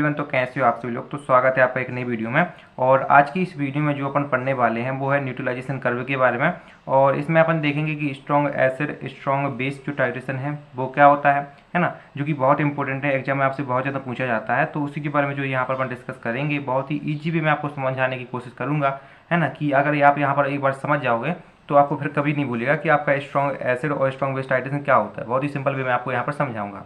Everyone, तो कैसे हो आप सभी लोग। तो स्वागत है आपका एक नई वीडियो में। और आज की इस वीडियो में जो अपन पढ़ने वाले हैं वो है न्यूट्रलाइजेशन कर्व के बारे में। और इसमें अपन देखेंगे कि स्ट्रॉन्ग एसिड स्ट्रॉन्ग बेस जो टाइट्रेशन है वो क्या होता है ना, जो कि बहुत इंपॉर्टेंट है, एग्जाम में आपसे बहुत ज़्यादा पूछा जाता है। तो उसी के बारे में जो यहाँ पर अपन डिस्कस करेंगे, बहुत ही ईजी वे में आपको समझाने की कोशिश करूँगा, है ना, कि अगर आप यहाँ पर एक बार समझ जाओगे तो आपको फिर कभी नहीं भूलेगा कि आपका स्ट्रॉन्ग एसिड और स्ट्रॉन्ग बेस टाइट्रेशन क्या होता है। बहुत ही सिंपल वे में आपको यहाँ पर समझाऊंगा,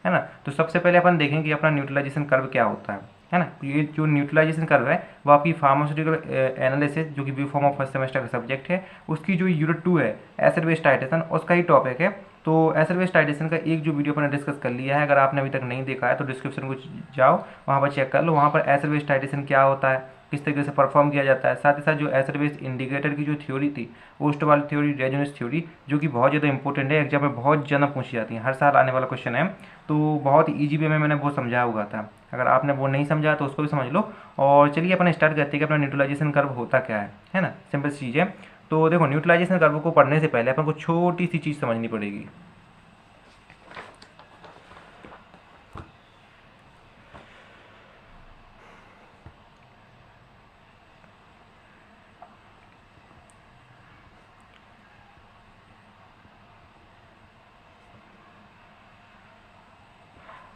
है ना। तो सबसे पहले अपन देखेंगे कि अपना न्यूट्रलाइजेशन कर्व क्या होता है ना। ये जो न्यूट्रलाइजेशन कर्व है वो आपकी फार्मास्यूटिकल एनालिसिस, जो कि B pharm of first semester का सब्जेक्ट है, उसकी जो यूनिट 2 है एसिड बेस टाइट्रेशन, उसका ही टॉपिक है। तो एसिड बेस टाइट्रेशन का एक जो वीडियो अपने डिस्कस कर लिया है, अगर आपने अभी तक नहीं देखा है तो डिस्क्रिप्शन को जाओ, वहाँ पर चेक कर लो। वहाँ पर एसिड बेस टाइट्रेशन क्या होता है, किस तरीके से परफॉर्म किया जाता है, साथ ही साथ जो एसिड बेस इंडिकेटर की जो थ्योरी थी, ओस्ट वाली थ्योरी, रेजोनेंस थ्योरी, जो कि बहुत ज़्यादा इंपॉर्टेंट है, एग्जाम में बहुत ज़्यादा पूछी जाती है, हर साल आने वाला क्वेश्चन है। तो बहुत ईजी वे में मैंने वो समझाया हुआ था, अगर आपने वो नहीं समझा तो उसको भी समझ लो। और चलिए अपन स्टार्ट करते हैं कि अपना न्यूट्रलाइजेशन कर्व होता क्या है ना। सिंपल चीज़ है। तो देखो, न्यूट्रलाइजेशन कर्व को पढ़ने से पहले अपन को छोटी सी चीज़ समझनी पड़ेगी।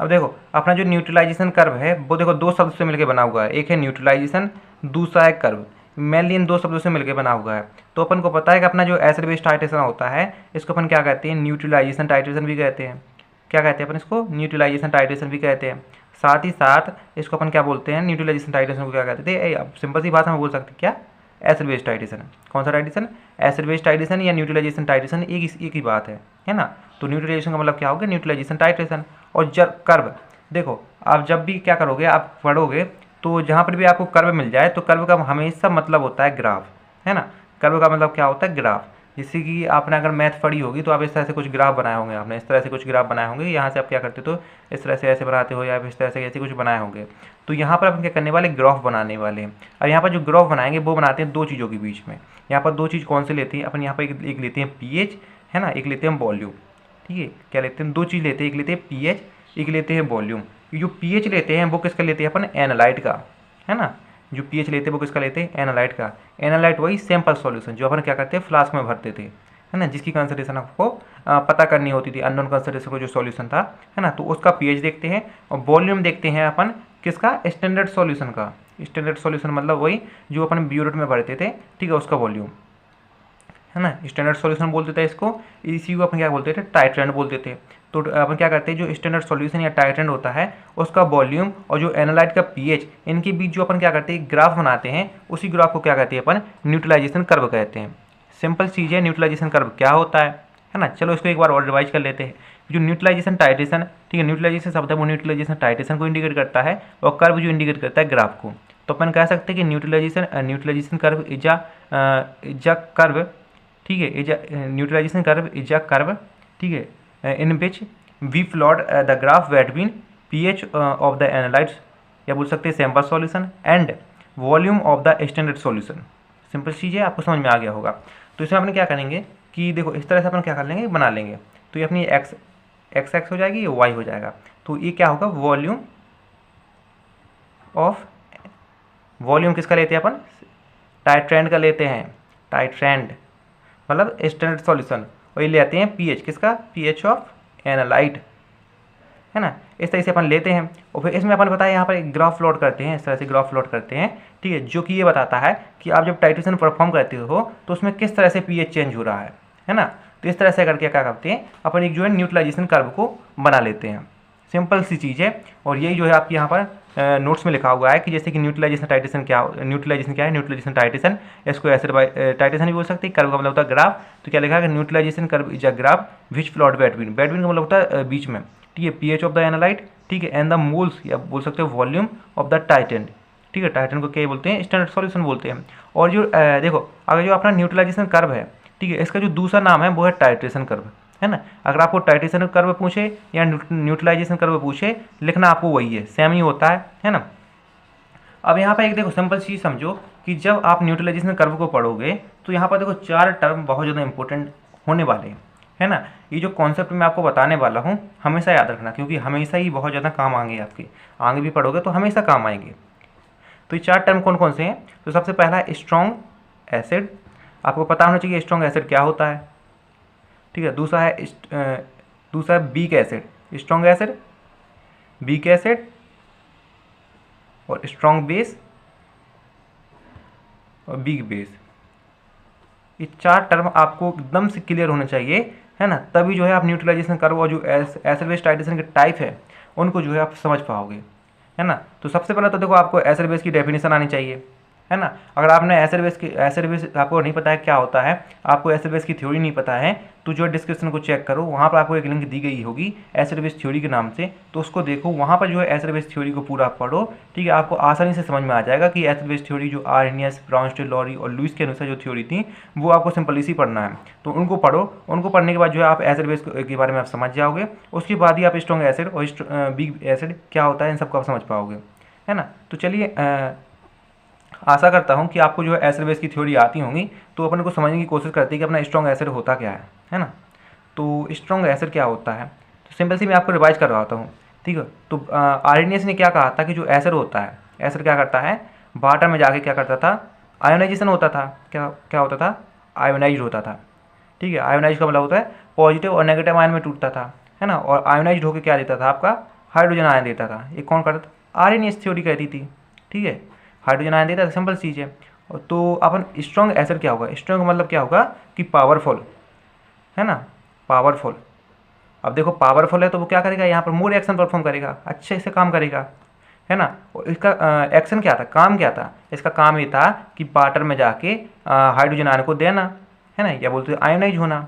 अब देखो, अपना जो न्यूट्रलाइजेशन कर्व है वो देखो दो शब्द से मिलकर बना हुआ है, एक है न्यूट्रलाइजेशन, दूसरा है कर्व। मेनली इन दो शब्दों से मिलकर बना हुआ है। तो अपन को पता है कि अपना जो एसिड बेस टाइट्रेशन होता है, इसको अपन क्या कहते हैं, न्यूट्रलाइजेशन टाइट्रेशन भी कहते हैं। क्या कहते हैं अपन इसको, न्यूट्रलाइजेशन टाइट्रेशन भी कहते हैं। साथ ही साथ इसको अपन क्या बोलते हैं, न्यूट्रलाइजेशन टाइट्रेशन को क्या कहते थे, अब सिंपल सी भाषा में बोल सकते हैं क्या, एसिड बेस टाइट्रेशन। कौन सा टाइट्रेशन, एसिड बेस टाइट्रेशन या न्यूट्रलाइजेशन टाइट्रेशन, एक ही बात है ना। तो न्यूट्रलाइजेशन का मतलब क्या होगा, न्यूट्रलाइजेशन टाइट्रेशन। और कर्व, देखो आप जब भी क्या करोगे, आप पढ़ोगे तो जहाँ पर भी आपको कर्व मिल जाए तो कर्व का हमेशा मतलब होता है ग्राफ, है ना। कर्व का मतलब क्या होता है, ग्राफ। जैसे कि आपने अगर मैथ पढ़ी होगी तो आप इस तरह से कुछ ग्राफ बनाए होंगे, आपने इस तरह से कुछ ग्राफ बनाए होंगे, यहाँ से आप क्या करते तो इस तरह से ऐसे बनाते हो, या इस तरह से ऐसे कुछ बनाए होंगे। तो यहाँ पर अपन क्या करने वाले, ग्राफ बनाने वाले हैं। और यहाँ पर जो ग्राफ बनाएंगे वो बनाते हैं दो चीज़ों के बीच में। यहाँ पर दो चीज़ कौन से लेते हैं अपन, यहाँ पर एक लेते हैं पीएच, है ना, एक लेते हैं वॉल्यूम। ठीक है, क्या लेते हैं, दो चीज़ लेते हैं, एक लेते हैं पीएच, एक लेते हैं वॉल्यूम। जो पीएच लेते हैं वो किसका लेते हैं अपन, एनालाइट का, है ना। जो पीएच लेते हैं वो किसका लेते हैं, एनालाइट का। एनालाइट वही सैंपल सॉल्यूशन जो अपन क्या करते हैं, फ्लास्क में भरते थे, है ना, जिसकी कंसंट्रेशन आपको पता करनी होती थी, अननोन कंसंट्रेशन को जो सॉल्यूशन था, है ना। तो उसका पीएच देखते हैं। और वॉल्यूम देखते हैं अपन किसका, स्टैंडर्ड सॉल्यूशन का। स्टैंडर्ड सॉल्यूशन मतलब वही जो अपन ब्यूरेट में भरते थे, ठीक है, उसका वॉल्यूम, है ना। स्टैंडर्ड सॉल्यूशन बोलते थे इसको, इसी को अपन क्या बोलते थे, टाइट्रेंड बोलते थे। तो अपन क्या करते हैं, जो स्टैंडर्ड सॉल्यूशन या टाइट्रेंड होता है उसका वॉल्यूम और जो एनालाइट का पीएच, इनके बीच जो अपन क्या करते हैं, ग्राफ बनाते हैं, उसी ग्राफ को क्या कहते हैं अपन, न्यूट्रलाइजेशन कर्व कहते हैं। सिंपल चीज़ है, न्यूट्रलाइजेशन कर्व क्या होता है ना। चलो इसको एक बार और रिवाइज कर लेते हैं। जो न्यूट्रलाइजेशन टाइट्रेशन, ठीक है, न्यूट्रलाइजेशन शब्द है वो न्यूट्रलाइजेशन टाइट्रेशन को इंडिकेट करता है, और कर्व जो इंडिकेट करता है ग्राफ को। तो अपन कह सकते हैं कि neutralisation curve is a curve, ठीक है, is neutralisation curve is a curve, ठीक है, in which we plot the graph between pH of the analytes, या बोल सकते हैं sample solution, and volume of the standard solution. Simple चीज़ है, आपको समझ में आ गया होगा। तो इसमें अपन क्या करेंगे कि देखो इस तरह से अपन क्या कर लेंगे, बना लेंगे। तो ये अपनी एक्स हो जाएगी, ये वाई हो जाएगा। तो ये क्या होगा, वॉल्यूम किसका लेते हैं अपन, टाइट्रेंड का लेते हैं, टाइट्रेंड मतलब स्टैंडर्ड सॉल्यूशन। और ये लेते हैं पीएच किसका, पीएच ऑफ एनालाइट, है ना। इस तरह से अपन लेते हैं। और फिर इसमें अपन बताया यहाँ पर एक ग्राफ प्लॉट करते हैं, इस तरह से ग्राफ प्लॉट करते हैं, ठीक है, जो कि ये बताता है कि आप जब टाइट्रेशन परफॉर्म करते हो तो उसमें किस तरह से पीएच चेंज हो रहा है ना। तो इस तरह से करके क्या करते हैं अपन, एक जो है न्यूट्रलाइजेशन कर्व को बना लेते हैं। सिंपल सी चीज़ है। और यही जो है आपके यहाँ पर नोट्स में लिखा हुआ है कि जैसे कि न्यूट्रलाइजेशन क्या है, न्यूट्रलाइजेशन टाइट्रेशन, इसको एसिड टाइट्रेशन भी बोल सकते हैं। कर्व का मतलब होता है ग्राफ। तो क्या लिखा है, neutralisation curve is a graph which plot between का मतलब होता है बीच में, ठीक है, पीएच ऑफ द एनालाइट, ठीक है, एंड द मोल्स, या बोल सकते हो वॉल्यूम ऑफ द टाइटेंड, ठीक है। टाइटेंड को क्या बोलते हैं, स्टैंडर्ड सॉल्यूशन बोलते हैं। और जो देखो अगर जो अपना न्यूट्रलाइजेशन कर्व है, ठीक है, इसका जो दूसरा नाम है वो है टाइट्रेशन कर्व, है ना। अगर आपको टाइट्रेशन कर्व पूछे या न्यूट्रलाइजेशन कर्व पूछे, लिखना आपको वही है, सेम ही होता है ना। अब यहाँ पर एक देखो सिंपल चीज़ समझो कि जब आप न्यूट्रलाइजेशन कर्व को पढ़ोगे तो यहाँ पर देखो चार टर्म बहुत ज़्यादा इंपॉर्टेंट होने वाले हैं, है ना। ये जो कॉन्सेप्ट मैं आपको बताने वाला हूँ हमेशा याद रखना, क्योंकि हमेशा ही बहुत ज़्यादा काम आएंगे, आपके आगे भी पढ़ोगे तो हमेशा काम आएंगे। तो ये 4 टर्म कौन कौन से हैं? तो सबसे पहला है स्ट्रॉन्ग एसिड, आपको पता होना चाहिए स्ट्रॉन्ग एसिड क्या होता है, ठीक है। दूसरा है weak acid, strong acid, weak acid और स्ट्रॉन्ग बेस और वीक बेस। ये 4 टर्म आपको एकदम से क्लियर होने चाहिए, है ना, तभी जो है आप न्यूट्रलाइजेशन कर्व और जो एसिड बेस टाइट्रेशन के टाइप है उनको जो है आप समझ पाओगे, है ना। तो सबसे पहले तो देखो आपको एसिड बेस की डेफिनेशन आनी चाहिए, है ना। अगर आपने एसिड बेस आपको नहीं पता है क्या होता है, आपको एसिड बेस की थ्योरी नहीं पता है, तो जो डिस्क्रिप्शन को चेक करो, वहाँ पर आपको एक लिंक दी गई होगी एसिड बेस थ्योरी के नाम से, तो उसको देखो, वहाँ पर जो है एसिड बेस थ्योरी को पूरा पढ़ो, ठीक है। आपको आसानी से समझ में आ जाएगा कि एसिड बेस थ्योरी जो आर्नियस, ब्राउनस्टीन, लॉरी और लुईस के अनुसार जो थ्योरी थी वो आपको सिंपल इसी पढ़ना है। तो उनको पढ़ो, उनको पढ़ने के बाद जो है आप एसिड बेस के बारे में आप समझ जाओगे, उसके बाद ही आप स्ट्रॉन्ग एसिड और वीक एसिड क्या होता है इन सबको आप समझ पाओगे, है ना। तो चलिए आशा करता हूँ कि आपको जो है एसिड बेस की थ्योरी आती होंगी, तो अपन को समझने की कोशिश करते हैं कि अपना स्ट्रॉन्ग एसिड होता क्या है ना। तो स्ट्रॉन्ग एसिड क्या होता है, तो सिंपल सी मैं आपको रिवाइज करवाता हूँ, ठीक है। तो आर्नियस ने क्या कहा था कि जो एसिड होता है, एसिड क्या करता है, वाटर में जाके क्या करता था, आयोनाइजेशन होता था, क्या क्या होता था, आयोनाइज होता था, ठीक है। आयोनाइज का मतलब होता है पॉजिटिव और नेगेटिव आयन में टूटता था, है ना। और आयोनाइज होकर क्या देता था, आपका हाइड्रोजन आयन देता था। ये कौन करता था, आर्नियस थ्योरी कहती थी, ठीक है। हाइड्रोजन आयन देता था, सिंपल चीज़ है। तो अपन स्ट्रॉन्ग एसिड क्या होगा, स्ट्रॉन्ग मतलब क्या होगा कि पावरफुल, है ना, पावरफुल। अब देखो पावरफुल है तो वो क्या करेगा, यहाँ पर मोर एक्शन परफॉर्म करेगा, अच्छे से काम करेगा, है ना। और इसका एक्शन क्या था, काम क्या था, इसका काम ये था कि वाटर में जाके हाइड्रोजन आयन को देना, है ना, या बोलते हैं आयोनाइज होना।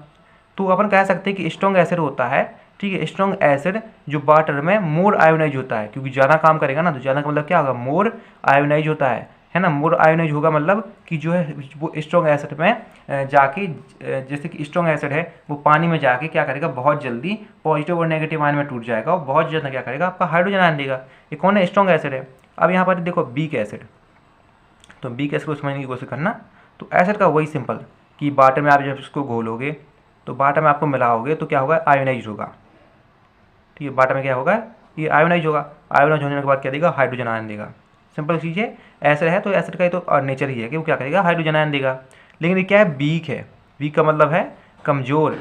तो अपन कह सकते हैं कि स्ट्रॉन्ग एसिड होता है, ठीक है, स्ट्रॉन्ग एसिड जो वाटर में मोर आयोनाइज होता है, क्योंकि ज़्यादा काम करेगा ना, तो ज़्यादा का मतलब क्या होगा, मोर आयोनाइज होता है ना। मोर आयोनाइज होगा मतलब कि जो है वो स्ट्रॉन्ग एसिड में जाके, जैसे कि स्ट्रॉन्ग एसिड है वो पानी में जाके क्या करेगा, बहुत जल्दी पॉजिटिव और नेगेटिव आयन में टूट जाएगा और बहुत ज़्यादा क्या करेगा, आपका हाइड्रोजन आयन देगा। ये कौन है, स्ट्रॉन्ग एसिड है। अब यहाँ पर देखो वीक एसिड, तो वीक एसिड को समझने की कोशिश करना। तो एसिड का वही सिंपल कि वाटर में आप जब इसको घोलोगे तो वाटर में आपको मिलाओगे तो क्या होगा, आयोनाइज होगा, ठीक है। वाटर में क्या होगा, ये आयोनाइज होगा, आयोनाइज होने के बाद क्या देगा, हाइड्रोजन आयन देगा, सिंपल चीज़ है। एसिड है तो एसिड का ही तो नेचर ही है कि वो क्या करेगा, हाइड्रोजन आयन देगा। लेकिन ये क्या है, वीक है, वीक का मतलब है कमज़ोर।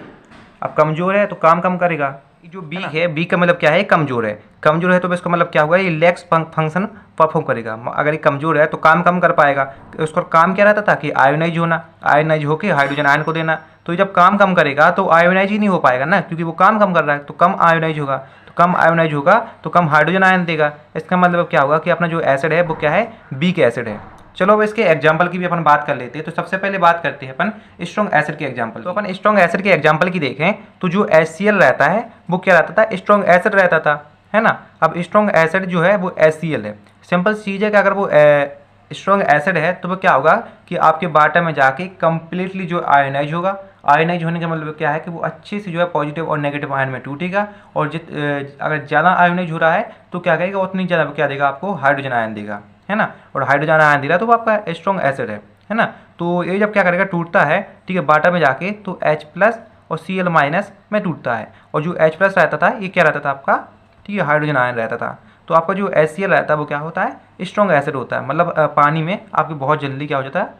अब कमज़ोर है तो काम कम करेगा। ये जो वीक है, वीक का मतलब क्या है, कमज़ोर है। कमज़ोर है तो इसका मतलब क्या होगा, ये लेग्स फंक्शन परफॉर्म करेगा। अगर ये कमज़ोर है तो काम कम कर पाएगा। तो उसका काम क्या रहता था कि आयोनाइज होना, आयोनाइज होकर हाइड्रोजन आयन को देना। तो जब काम कम करेगा तो आयोनाइज ही नहीं हो पाएगा ना, क्योंकि वो काम कम कर रहा है, तो कम आयोनाइज होगा, तो कम आयोनाइज होगा तो कम हाइड्रोजन आयन देगा। इसका मतलब क्या होगा कि अपना जो एसिड है वो क्या है, वीक एसिड है। चलो अब इसके एग्जाम्पल की भी अपन बात कर लेते हैं। तो सबसे पहले बात करते हैं अपन स्ट्रॉन्ग एसिड के एग्जाम्पल। तो अपन स्ट्रॉन्ग एसिड के एग्जाम्पल की देखें तो जो HCl रहता है वो क्या रहता था, स्ट्रॉन्ग एसिड रहता था, है ना। अब स्ट्रॉन्ग एसिड जो है वो HCl है। सिंपल चीज़ है कि अगर वो स्ट्रॉन्ग एसिड है तो वो क्या होगा कि आपके वाटर में जाके कंप्लीटली जो आयोनाइज होगा। आयोनाइज होने का मतलब क्या है कि वो अच्छे से जो है पॉजिटिव और नेगेटिव आयन में टूटेगा। और अगर ज़्यादा आयोनाइज हो रहा है तो क्या करेगा, उतनी ज़्यादा क्या देगा, आपको हाइड्रोजन आयन देगा, है ना। और हाइड्रोजन आयन दे रहा है तो वो आपका स्ट्रॉन्ग एसिड है ना। तो ये जब क्या करेगा, टूटता है, ठीक है, वाटर में जाके तो H+ और Cl- में टूटता है। और जो H+ रहता था ये क्या रहता था आपका, ठीक है, हाइड्रोजन आयन रहता था। तो आपका जो HCl रहता है वो क्या होता है, स्ट्रॉन्ग एसिड होता है। मतलब पानी में आपके बहुत जल्दी क्या हो जाता है,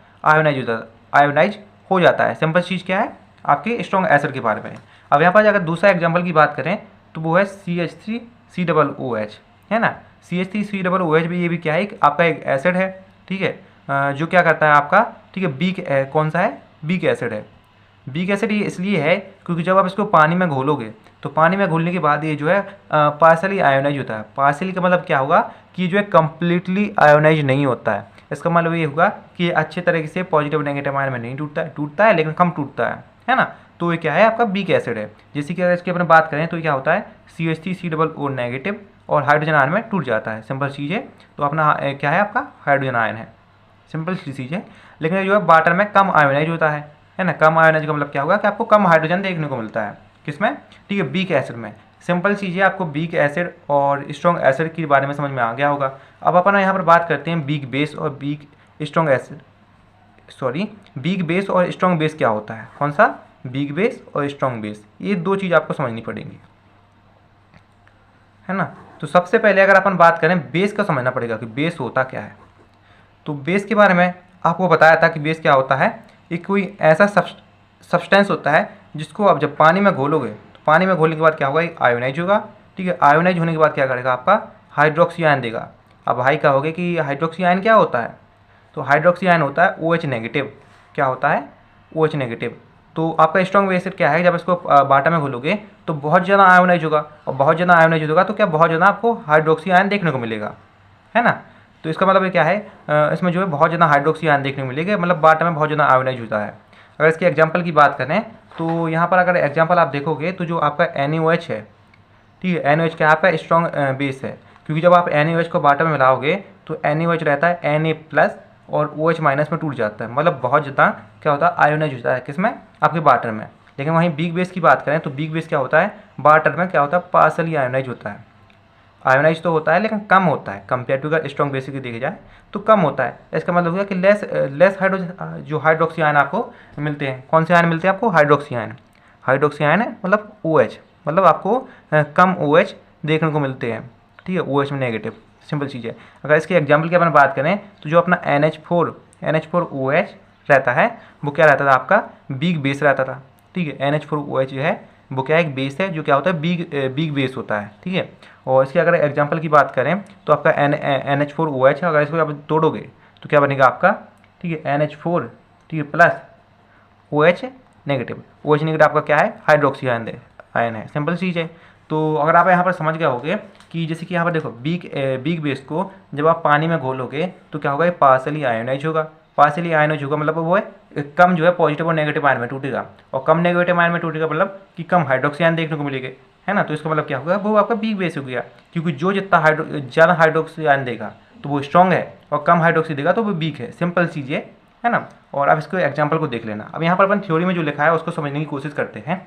आयोनाइज हो जाता है। सिंपल चीज़ क्या है आपके स्ट्रॉन्ग एसिड के बारे में। अब यहाँ पर अगर दूसरा एग्जाम्पल की बात करें तो वो है CH3COOH, है ना। CH3COOH भी, ये भी क्या है, आपका एक एसिड है, ठीक है, जो क्या करता है आपका, ठीक है, वीक कौन सा है, वीक एसिड है। वीक एसिड ये इसलिए है क्योंकि जब आप इसको पानी में घोलोगे तो पानी में घोलने के बाद ये जो है पार्सली आयोनाइज होता है। पार्सली का मतलब क्या होगा कि ये जो है कम्प्लीटली आयोनाइज नहीं होता है। इसका मतलब ये होगा कि ये अच्छे तरीके से पॉजिटिव नेगेटिव आयन में नहीं टूटता है लेकिन कम टूटता है ना। तो ये क्या है, आपका वीक एसिड है। जैसे कि अगर इसकी अपन बात करें तो ये क्या होता है, CH3COO नेगेटिव और हाइड्रोजन आयन में टूट जाता है। सिंपल चीज़ है। तो अपना क्या है, आपका हाइड्रोजन आयन है, सिंपल सी चीज़ है। लेकिन जो है वाटर में कम आयोनाइज होता है ना। कम आयोनाइज का मतलब क्या होगा कि आपको कम हाइड्रोजन देखने को मिलता है, किसमें, ठीक है, वीक एसिड में। सिंपल चीज़ है, आपको वीक एसिड और स्ट्रॉन्ग एसिड के बारे में समझ में आ गया होगा। अब अपन यहाँ पर बात करते हैं वीक बेस और weak strong acid, weak base और स्ट्रॉन्ग बेस क्या होता है, कौन सा, वीक बेस और स्ट्रॉन्ग बेस, ये दो चीज़ आपको समझनी पड़ेंगी, है ना। तो सबसे पहले अगर अपन बात करें बेस का, समझना पड़ेगा कि बेस होता क्या है। तो बेस के बारे में आपको बताया था कि बेस क्या होता है, एक कोई ऐसा सब्सटेंस होता है जिसको आप जब पानी में घोलोगे तो पानी में घोलने के बाद क्या होगा, आयोनाइज होगा, ठीक है। आयोनाइज होने के बाद क्या करेगा, आपका हाइड्रोक्सी आयन देगा। अब भाई कहोगे कि हाइड्रोक्सी आयन क्या होता है, तो हाइड्रोक्सी आयन होता है OH नेगेटिव। क्या होता है, OH नेगेटिव। तो आपका स्ट्रॉन्ग बेसिड क्या है, जब इसको बाटा में घोलोगे तो बहुत ज़्यादा आयोनाइज होगा, और बहुत ज़्यादा आयोनाइज होगा तो क्या बहुत ज़्यादा आपको हाइड्रोक्सी आयन देखने को मिलेगा, है ना। तो इसका मतलब ये क्या है, इसमें जो है बहुत ज़्यादा हाइड्रोक्सी आयन देखने को मिलेगा, मतलब बाटा में बहुत ज़्यादा आयोनाइज होता है। अगर इसके एग्जाम्पल की बात करें तो यहाँ पर अगर एग्जाम्पल आप देखोगे तो जो आपका NaOH है, ठीक है, NaOH क्या है, आपका स्ट्रॉन्ग बेस है, क्योंकि जब आप NaOH को बाटा में मिलाओगे तो NaOH रहता है Na+ और OH- में टूट जाता है, मतलब बहुत ज़्यादा क्या होता है, आयोनाइज होता है, किसमें, आपके बाटर में। लेकिन वहीं वीक बेस की बात करें तो वीक बेस क्या होता है, बाटर में क्या होता है, पार्सली आयोनाइज होता है। आयोनाइज तो होता है लेकिन कम होता है, कंपेयर टू अगर स्ट्रॉन्ग बेस की देखी जाए तो कम होता है। इसका मतलब हुआ कि लेस हाइड्रोजन जो हाइड्रोक्सी आयन आपको मिलते हैं। कौन से आयन मिलते हैं आपको, हाइड्रोक्सी आयन। हाइड्रोक्सी आयन है मतलब OH, मतलब आपको कम OH देखने को मिलते हैं, ठीक है, OH में नेगेटिव, सिंपल चीज़ है। अगर इसके एग्जाम्पल की अपन बात करें तो जो अपना NH4OH रहता है वो क्या रहता था, आपका वीक बेस रहता था, ठीक है। NH4OH जो है वो क्या है, एक बेस है जो क्या होता है, वीक बेस होता है, ठीक है। और इसके अगर एग्जाम्पल की बात करें तो आपका NH4OH है, अगर इसको आप तोड़ोगे तो क्या बनेगा आपका, ठीक है, NH4, ठीक है, plus OH negative. OH negative आपका क्या है, हाइड्रोक्सी आयन है, सिंपल चीज़ है। तो अगर आप यहाँ पर समझ गए होगे कि जैसे कि यहाँ पर देखो वीक बेस को जब आप पानी में घोलोगे तो क्या होगा, ये पार्सली आयोनाइज होगा। पार्सली आयोनाइज होगा मतलब वो है कम जो है पॉजिटिव और नेगेटिव आयन में टूटेगा, और कम नेगेटिव आयन में टूटेगा मतलब कि कम हाइड्रोक्सी आयन देखने को मिलेंगे, है ना। तो इसका मतलब क्या होगा, वो आपका वीक बेस हो गया, क्योंकि जो जितना ज़्यादा हाइड्रोक्सी आयन देगा तो वो स्ट्रॉन्ग है, और कम हाइड्रोक्सी देगा तो वो वीक है, सिंपल चीज़ है ना। और अब इसको एग्जाम्पल को देख लेना। अब यहाँ पर अपन थ्योरी में जो लिखा है उसको समझने की कोशिश करते हैं।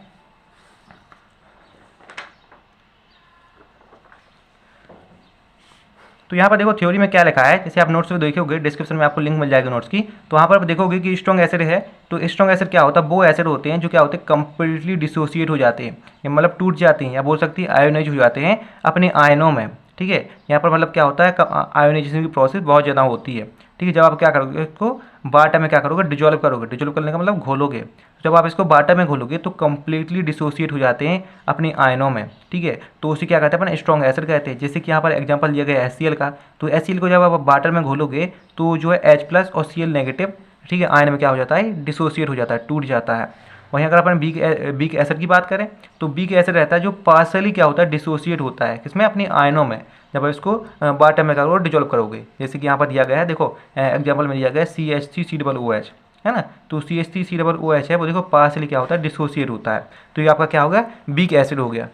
तो यहाँ पर देखो थ्योरी में क्या लिखा है, जैसे आप नोट्स में देखोगे, डिस्क्रिप्शन में आपको लिंक मिल जाएगी नोट्स की, तो वहाँ पर आप देखोगे कि स्ट्रॉन्ग एसिड है। तो स्ट्रॉन्ग एसिड क्या होता है, वो एसिड होते हैं जो क्या होते हैं, कंप्लीटली डिसोसिएट हो जाते हैं, ये मतलब टूट जाते हैं, या बोल सकती है आयोनाइज हो जाते हैं अपने आयनों में, ठीक है। यहाँ पर मतलब क्या होता है, आयोनाइजेशन की प्रोसेस बहुत ज़्यादा होती है, ठीक है। जब आप क्या करोगे, इसको वाटर में क्या करोगे, डिजोल्व करोगे, डिजोल्व करने का मतलब घोलोगे। जब आप इसको वाटर में घोलोगे तो कंप्लीटली डिसोसिएट हो जाते हैं अपनी आयनों में, ठीक है। तो उसे क्या कहते हैं, अपन स्ट्रॉन्ग एसिड कहते हैं। जैसे कि यहाँ पर एग्जांपल दिया गया है HCl का, तो HCl को जब आप वाटर में घोलोगे तो जो है H+ और Cl नेगेटिव, ठीक है, आयन में क्या हो जाता है, डिसोसिएट हो जाता है, टूट जाता है। वहीं अगर अपन वीक एसिड की बात करें तो वीक एसिड रहता है जो पार्सली क्या होता है, डिसोसिएट होता है, किसमें, अपनी आयनों में। जब आप इसको वाटर में करोगे, डिजोल्व करोगे, जैसे कि यहाँ पर दिया गया है, देखो एग्जाम्पल में दिया गया है CH3COOH, है ना। तो CH3COOH है वो देखो पार्सली क्या होता है, डिसोसिएट होता है। तो ये आपका क्या हो गया, वीक एसिड हो गया।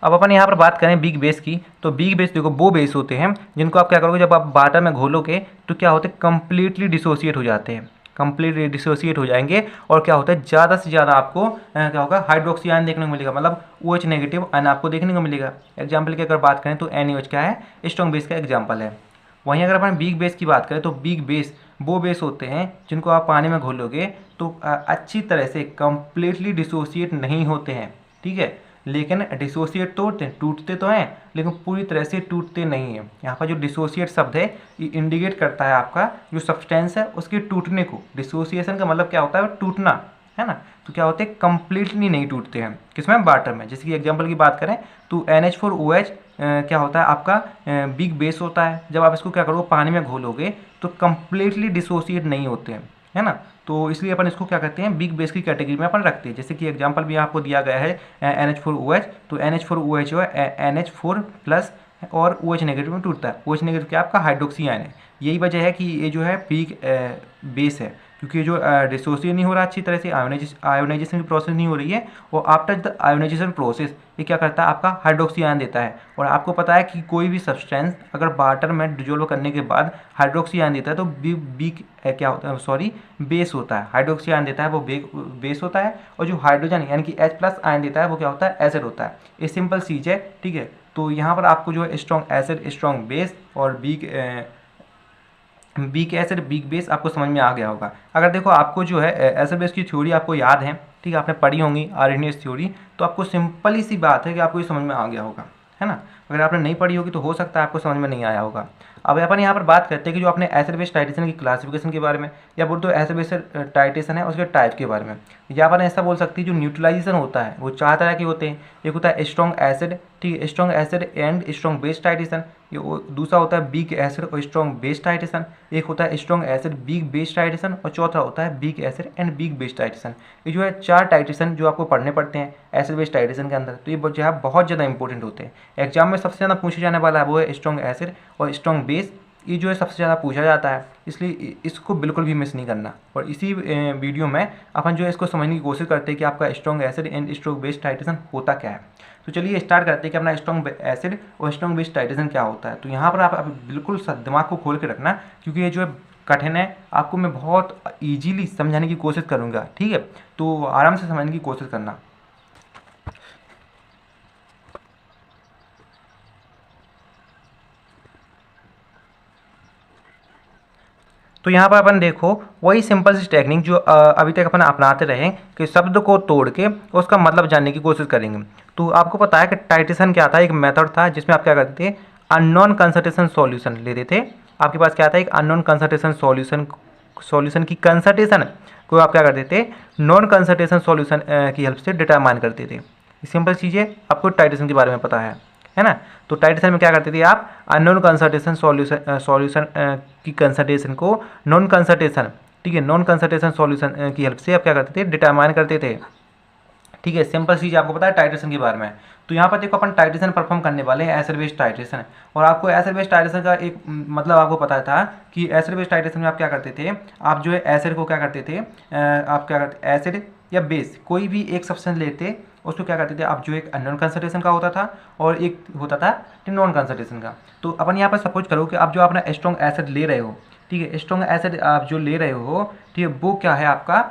अब अपन यहाँ पर बात करें वीक बेस की, तो वीक बेस देखो वो बेस होते हैं जिनको आप क्या करोगे, जब आप वाटर में घोलोगे तो क्या होते हैं, कंप्लीटली डिसोसिएट हो जाते हैं, कंप्लीटली डिसोसिएट हो जाएंगे। और क्या होता है, ज़्यादा से ज़्यादा आपको क्या होगा, हाइड्रोक्सी आयन देखने को मिलेगा, मतलब OH नेगेटिव आयन आपको देखने को मिलेगा। एग्जाम्पल की अगर बात करें तो NaOH क्या है, स्ट्रॉन्ग बेस का एग्जाम्पल है। वहीं अगर अपन वीक बेस की बात करें तो वीक बेस वो बेस होते हैं जिनको आप पानी में घोलोगे तो अच्छी तरह से कंप्लीटली डिसोसिएट नहीं होते हैं, ठीक है। लेकिन डिसोसिएट तो टूटते तो हैं लेकिन पूरी तरह से टूटते नहीं हैं। यहाँ पर जो डिसोसिएट शब्द है ये इंडिकेट करता है आपका जो सब्सटेंस है उसके टूटने को। डिसोसिएशन का मतलब क्या होता है, टूटना, है ना। तो क्या होते हैं, कंप्लीटली नहीं टूटते हैं, किसमें, वाटर में। जैसे कि एग्जांपल की बात करें तो NH4OH क्या होता है, आपका वीक बेस होता है। जब आप इसको क्या करोगे, पानी में घोलोगे तो कंप्लीटली डिसोसिएट नहीं होते हैं, है ना। तो इसलिए अपन इसको क्या कहते हैं, वीक बेस की कैटेगरी में अपन रखते हैं। जैसे कि एग्जांपल भी आपको दिया गया है NH4OH, तो NH4OH जो है NH4+ और OH नेगेटिव में टूटता है। OH नेगेटिव क्या आपका हाइड्रोक्सी आयन है। यही वजह है कि ये जो है वीक बेस है, क्योंकि जो डिसोसिएट नहीं हो रहा अच्छी तरह से, आयोनाइजेशन की प्रोसेस नहीं हो रही है। और आफ्टर द आयोनाइजेशन प्रोसेस ये क्या करता है, आपका हाइड्रोक्सी आयन देता है। और आपको पता है कि कोई भी सब्सटेंस अगर वाटर में डिजोल्व करने के बाद हाइड्रोक्सी आयन देता है तो वीक क्या होता है, सॉरी, बेस होता है। हाइड्रोक्सी आयन देता है वो बेस होता है, और जो हाइड्रोजन यानी कि H+ आयन देता है वो क्या होता है, एसिड होता है। ये सिंपल चीज़ है, ठीक है। तो यहाँ पर आपको जो है स्ट्रॉन्ग एसिड, स्ट्रॉन्ग बेस और weak weak acid weak base आपको समझ में आ गया होगा। अगर देखो आपको जो है एसिड बेस की थ्योरी आपको याद है, ठीक है, आपने पढ़ी होंगी आर्हेनियस थ्योरी, तो आपको सिंपल ही सी बात है कि आपको ये समझ में आ गया होगा, है ना। अगर आपने नहीं पढ़ी होगी तो हो सकता है आपको समझ में नहीं आया होगा। अब अपन यहाँ पर बात करते हैं कि जो आपने एसिड बेस टाइटेशन की क्लासिफिकेशन के बारे में, या बोल दो एसिड बेस टाइटेशन है उसके टाइप के बारे में, या अपन ऐसा बोल सकते हैं जो न्यूट्रलाइजेशन होता है वो 4 तरह के होते हैं। एक होता है स्ट्रॉन्ग एसिड, ठीक है, strong acid and strong base titration. ये दूसरा होता है वीक एसिड और स्ट्रॉन्ग बेस टाइटेशन। एक होता है strong acid weak base titration, और चौथा होता है weak acid and weak base titration. ये जो है 4 टाइटेशन जो आपको पढ़ने पड़ते हैं एसिड बेस टाइटेशन के अंदर, तो ये जो है बहुत ज़्यादा इंपॉर्टेंट होते हैं। एग्जाम में सबसे ज़्यादा पूछे जाने वाला है वो है स्ट्रॉन्ग एसिड और स्ट्रॉन्ग बेस, ये जो है सबसे ज़्यादा पूछा जाता है, इसलिए इसको बिल्कुल भी मिस नहीं करना। और इसी वीडियो में अपन जो है इसको समझने की कोशिश करते हैं कि आपका strong acid and strong base titration होता क्या है। तो चलिए स्टार्ट करते हैं कि अपना स्ट्रॉन्ग एसिड और स्ट्रॉन्ग बेस टाइटेशन क्या होता है। तो यहाँ पर आप बिल्कुल दिमाग को खोल के रखना, क्योंकि ये जो है कठिन है, आपको मैं बहुत ईजीली समझाने की कोशिश करूँगा, ठीक है, तो आराम से समझने की कोशिश करना। तो यहाँ पर अपन देखो वही सिंपल सी टेक्निक जो अभी तक अपन अपनाते रहे कि शब्द को तोड़ के उसका मतलब जानने की कोशिश करेंगे। तो आपको पता है कि टाइटेशन क्या था, एक मेथड था जिसमें आप क्या करते थे, अननोन कंसंट्रेशन सॉल्यूशन लेते थे। आपके पास क्या था, एक अननोन कंसंट्रेशन सॉल्यूशन की कंसंट्रेशन को आप क्या करते थे, नॉन कंसंट्रेशन सॉल्यूशन की हेल्प से डिटरमाइन करते थे। सिंपल चीज़ें आपको टाइटेशन के बारे में पता है ना। तो टाइटेशन में क्या करते थे आप, अननोन कंसंट्रेशन सॉल्यूशन की कंसंट्रेशन को नॉन कंसंट्रेशन, ठीक है, नॉन कंसंट्रेशन सॉल्यूशन की हेल्प से आप क्या करते थे, डिटरमाइन करते थे, ठीक है। सिंपल चीज़ आपको पता है टाइट्रेशन के बारे में। तो यहाँ पर देखो अपन टाइट्रेशन परफॉर्म करने वाले हैं एसिड बेस टाइट्रेशन, और आपको एसिड बेस टाइट्रेशन का एक मतलब आपको पता था कि एसिड बेस टाइट्रेशन में आप क्या करते थे, आप जो है एसिड को क्या करते थे, आप क्या करते, एसिड या बेस कोई भी एक सब्सटेंस लेते, उसको क्या करते थे आप, जो एक अननोन कंसंट्रेशन का होता था और एक होता था नॉन कंसंट्रेशन का। तो अपन यहाँ पर सपोज करो कि आप जो अपना स्ट्रॉन्ग एसिड ले रहे हो, ठीक है, स्ट्रॉन्ग एसिड आप जो ले रहे हो, ठीक है, वो क्या है आपका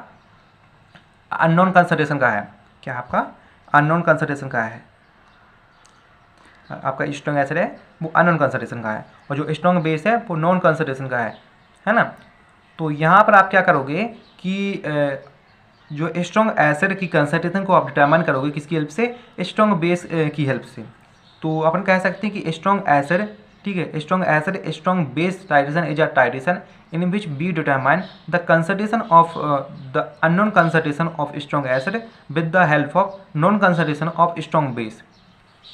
अननोन कंसंट्रेशन का है, क्या आपका अननोन कंसंट्रेशन का है, आपका स्ट्रॉन्ग एसिड है वो अननोन कंसंट्रेशन का है, और जो स्ट्रॉन्ग बेस है वो नॉन कंसंट्रेशन का है ना। तो यहाँ पर आप क्या करोगे कि जो स्ट्रॉन्ग एसिड की कंसंट्रेशन को आप डिटरमाइन करोगे किसकी हेल्प से, स्ट्रॉन्ग बेस की हेल्प से। तो अपन कह सकते हैं कि स्ट्रॉन्ग एसिड, ठीक है, strong acid strong base titration is a titration in which we determine the concentration of the unknown concentration of strong acid with the help of known concentration of strong base।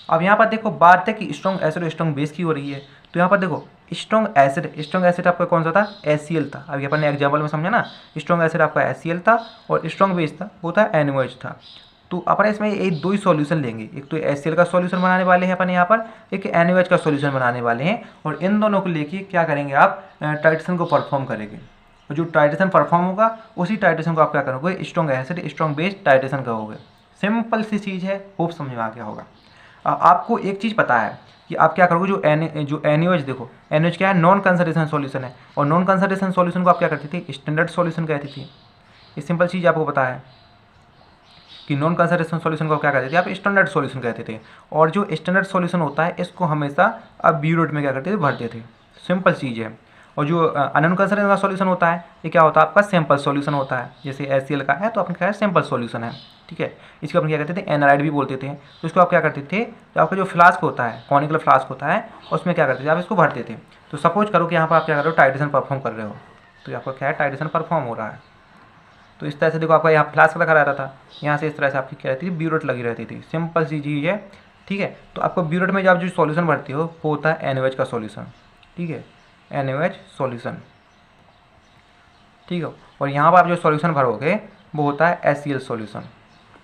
अब यहाँ पर देखो बात है कि strong acid और strong base की हो रही है। तो यहाँ पर देखो स्ट्रॉन्ग एसिड आपका कौन सा था, HCl था। अभी अपन ने एग्जाम्पल में समझा ना, स्ट्रॉन्ग एसिड आपका HCl था और स्ट्रॉन्ग बेस था वो था NaOH था। तो अपन इसमें एक दो ही सॉल्यूशन लेंगे, एक तो HCl का सॉल्यूशन बनाने वाले हैं अपन यहाँ पर, एक NaOH का सॉल्यूशन बनाने वाले हैं, और इन दोनों को लेके क्या करेंगे आप, टाइट्रेशन को परफॉर्म करेंगे। और जो टाइट्रेशन परफॉर्म होगा उसी टाइट्रेशन को आप क्या करोगे, strong acid strong base titration कहोगे। सिंपल सी चीज़ है, होप समझ में आ गया होगा। आपको एक चीज़ पता है कि आप क्या करोगे, जो NaOH देखो, NaOH क्या है, नॉन कंसंट्रेशन सॉल्यूशन है, और नॉन कंसंट्रेशन सॉल्यूशन को आप क्या करते थे, स्टैंडर्ड सॉल्यूशन कहती थी। ये सिंपल चीज़ आपको पता है कि नॉन कंसंट्रेशन सॉल्यूशन को क्या कहते थे आप, स्टैंडर्ड सॉल्यूशन कहते थे। और जो स्टैंडर्ड सॉल्यूशन होता है इसको हमेशा आप ब्यूरोट में क्या करते थे, भरते थे। सिंपल चीज़ है। और जो अननोन कंसंट्रेशन का सॉल्यूशन होता है ये क्या होता है आपका, सैंपल सॉल्यूशन होता है। जैसे HCl का है तो अपन क्या है, सैंपल सॉल्यूशन है, ठीक है। इसको अपन क्या कहते थे, एनालाइड भी बोलते थे। तो इसको आप क्या करते थे, तो आपका जो फ्लास्क होता है, कॉनिकल फ्लास्क होता है, उसमें क्या करते थे आप, इसको भरते थे। तो सपोज करो कि यहाँ पर आप क्या कर रहे हो, टाइट्रेशन परफॉर्म कर रहे हो, तो आपका क्या है, टाइट्रेशन परफॉर्म हो रहा है। तो इस तरह से देखो आपका यहाँ फ्लास्क रखा रहता था, यहाँ से इस तरह से आपकी क्या रहती थी, ब्यूरेट लगी रहती थी। सिंपल सी चीज़ है, ठीक है। तो आपको ब्यूरेट में जब जो सॉल्यूशन भरती हो वो होता है NaOH का सॉल्यूशन, ठीक है, NaOH सॉल्यूशन, ठीक है। और यहाँ पर आप जो सॉल्यूशन भरोगे वो होता है HCl सॉल्यूशन।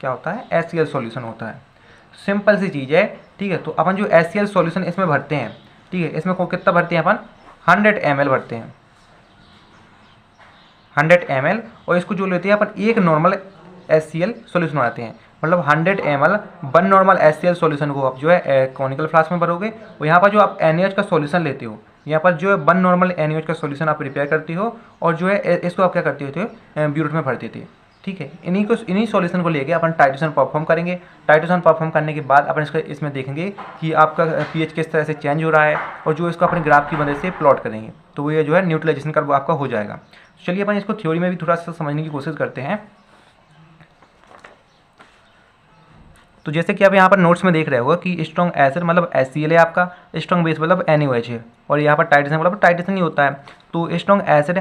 क्या होता है, HCl सॉल्यूशन होता है। सिंपल सी चीज़ है, ठीक है। तो अपन जो HCl सॉल्यूशन इसमें भरते हैं, ठीक है, इसमें कितना भरते हैं अपन, 100 ml भरते हैं, 100 ml। और इसको जो लेते हैं अपन एक नॉर्मल HCl सॉल्यूशन बनाते हैं, मतलब 100 ml one normal HCl solution को आप जो है कॉनिकल फ्लास्क में भरोगे। और यहाँ पर जो आप NaOH का सॉल्यूशन लेते हो, यहाँ पर जो है वन नॉर्मल NaOH का सॉल्यूशन आप प्रिपेयर करते हो, और जो है इसको आप क्या करते थे, ब्यूरेट में भरते थे। ठीक है। इन्हीं सॉल्यूशन को लेके अपन टाइट्रेशन परफॉर्म करेंगे। टाइट्रेशन परफॉर्म करने के बाद अपन इसमें देखेंगे कि आपका पीएच किस तरह से चेंज हो रहा है, और जो इसको अपने ग्राफ की मदद से प्लॉट करेंगे, तो ये जो है न्यूट्रलाइजेशन कर्व आपका हो जाएगा। चलिए अपन इसको थ्योरी में भी थोड़ा सा समझने की कोशिश करते हैं। तो जैसे कि आप यहाँ पर नोट्स में देख रहे होगा कि स्ट्रॉन्ग एसिड मतलब HCl है आपका, स्ट्रॉन्ग बेस मतलब NaOH है, और यहाँ पर टाइट्रेशन मतलब टाइट्रेशन ही होता है। तो strong acid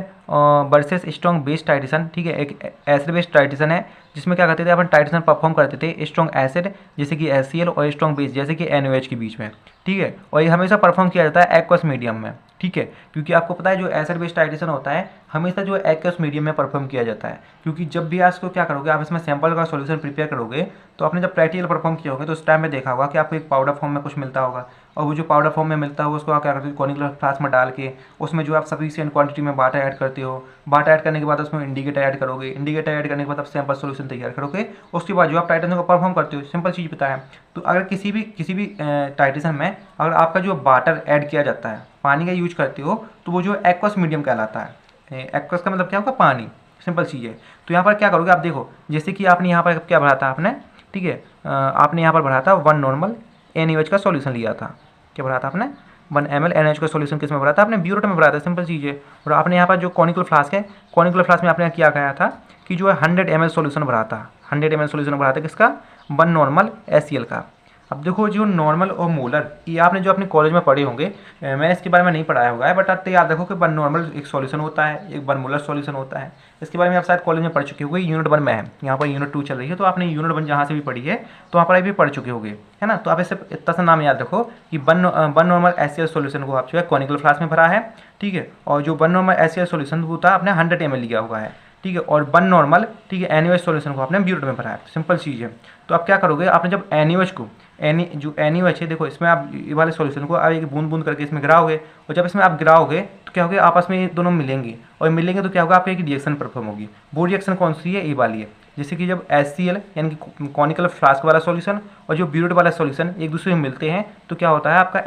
versus strong base titration, ठीक है, एक एसिड बेस टाइट्रेशन है जिसमें क्या करते थे अपन टाइट्रेशन परफॉर्म करते थे स्ट्रॉन्ग एसिड जैसे कि HCl और स्ट्रॉन्ग बेस जैसे कि NaOH के बीच में, ठीक है। और ये हमेशा परफॉर्म किया जाता है एक्वस मीडियम में, ठीक है, क्योंकि आपको पता है जो एसिड बेस टाइट्रेशन होता है हमेशा जो एक्वस मीडियम में परफॉर्म किया जाता है, क्योंकि जब भी आप इसको क्या करोगे, आप इसमें सैंपल का सॉल्यूशन प्रिपेयर करोगे, तो आपने जब प्रैक्टिकल परफॉर्म किया होगा तो उस टाइम में देखा होगा कि आपको एक पाउडर फॉर्म में कुछ मिलता होगा, और वो जो पाउडर फॉर्म में मिलता है उसको आप क्या करते हो, कॉनिकल फ्लास्क में डाल के उसमें जो आप सफिशिएंट क्वांटिटी में वाटर ऐड करते हो, वाटर ऐड करने के बाद उसमें इंडिकेटर ऐड करोगे, इंडिकेटर ऐड करने के बाद आप सैंपल सॉल्यूशन तैयार करोगे, उसके बाद जो आप टाइट्रेशन को परफॉर्म करते हो। सिंपल चीज़ पता है। तो अगर किसी भी टाइट्रेशन में अगर आपका जो वाटर ऐड किया जाता है, पानी का यूज करते हो, तो वो जो एक्वस मीडियम कहलाता है। एक्वस का मतलब क्या होगा, पानी, सिंपल चीज़ है। तो यहाँ पर क्या करोगे आप, देखो जैसे कि आपने यहाँ पर क्या भरा था आपने, ठीक है, आपने यहाँ पर भरा था 1 नॉर्मल NaOH का सॉल्यूशन लिया था। क्या भरा था आपने, 1 ml NaOH का सॉल्यूशन किस में भरा था, आपने ब्यूरेट में भरा था, सिंपल चीज़ है। और आपने यहाँ पर जो कॉनिकल फ्लास्क है, कॉनिकल फ्लास्क में आपने क्या कहा था कि जो है 100 ml सॉल्यूशन भरा था, 100 ml सॉल्यूशन भरा था किसका, 1 नॉर्मल HCl का। अब देखो जो नॉर्मल और मोलर, ये आपने जो अपने कॉलेज में पढ़े होंगे, मैंने इसके बारे में नहीं पढ़ाया होगा है, बट आप याद रखो कि 1 नॉर्मल एक सॉल्यूशन होता है, एक 1 मोलर सॉल्यूशन होता है। इसके बारे में आप शायद कॉलेज में पढ़ चुके होंगे, यूनिट 1 में है, यहाँ पर यूनिट 2 चल रही है, तो आपने यूनिट 1 जहाँ से भी पढ़ी है तो वहाँ पर भी पढ़ चुके होंगे, है ना। तो आप इससे इतना सा नाम याद रखो कि 1 नॉर्मल HCl सॉल्यूशन को आप जो है कॉनिकल फ्लास्क में भरा है, ठीक है, और जो 1 नॉर्मल HCl सॉल्यूशन वो था आपने 100 ml लिया हुआ है, ठीक है, और 1 नॉर्मल, ठीक है, NaOH सॉल्यूशन को आपने ब्यूरेट में भरा है, सिंपल चीज़ है। तो आप क्या करोगे, आपने जब NaOH को जो NaOH है, देखो इसमें आप ये वाले सॉल्यूशन को आप एक बूंद बूंद करके इसमें गिराओगे, और जब इसमें आप गिराओगे तो क्या होगा, आपस में ये दोनों मिलेंगे, और मिलेंगे तो क्या होगा, आपका एक रिएक्शन परफॉर्म होगी। वो रिएक्शन कौन सी है, ये वाली है। जैसे कि जब HCl यानी कि कॉनिकल फ्लास्क वाला सॉल्यूशन और जो ब्यूरेट वाला सॉल्यूशन एक दूसरे में मिलते हैं, तो क्या होता है, आपका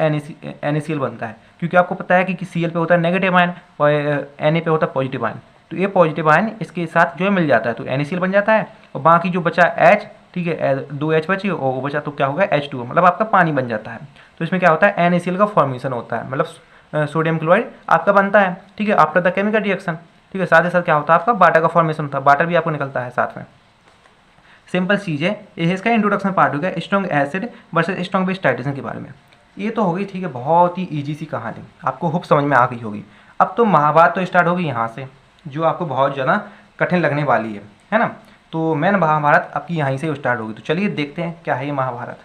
NaCl बनता है, क्योंकि आपको पता है कि Cl पे होता है नेगेटिव आयन और Na पे होता है पॉजिटिव आयन। तो ये पॉजिटिव आयन इसके साथ जो है मिल जाता है, तो NaCl बन जाता है, और बाकी जो बचा H, ठीक है, 2 H बची और वो बचा, तो क्या होगा H2O, मतलब आपका पानी बन जाता है। तो इसमें क्या होता है, NaCl का फॉर्मेशन होता है, मतलब सोडियम क्लोराइड आपका बनता है, ठीक है, आफ्टर द केमिकल रिएक्शन, ठीक है। साथ ही साथ क्या होता है, आपका वाटर का फॉर्मेशन होता है, वाटर भी आपको निकलता है साथ में। सिंपल चीज़ है, ये इसका इंट्रोडक्शन पार्ट हो गया strong acid versus strong base titration के बारे में। ये तो हो गई, ठीक है, बहुत ही ईजी सी कहानी, आपको होप समझ में आ गई होगी। अब तो महाभारत तो स्टार्ट होगी यहाँ से, जो आपको बहुत ज़्यादा कठिन लगने वाली है ना। तो मेन महाभारत आपकी यहीं से स्टार्ट होगी। तो चलिए देखते हैं क्या है ये महाभारत।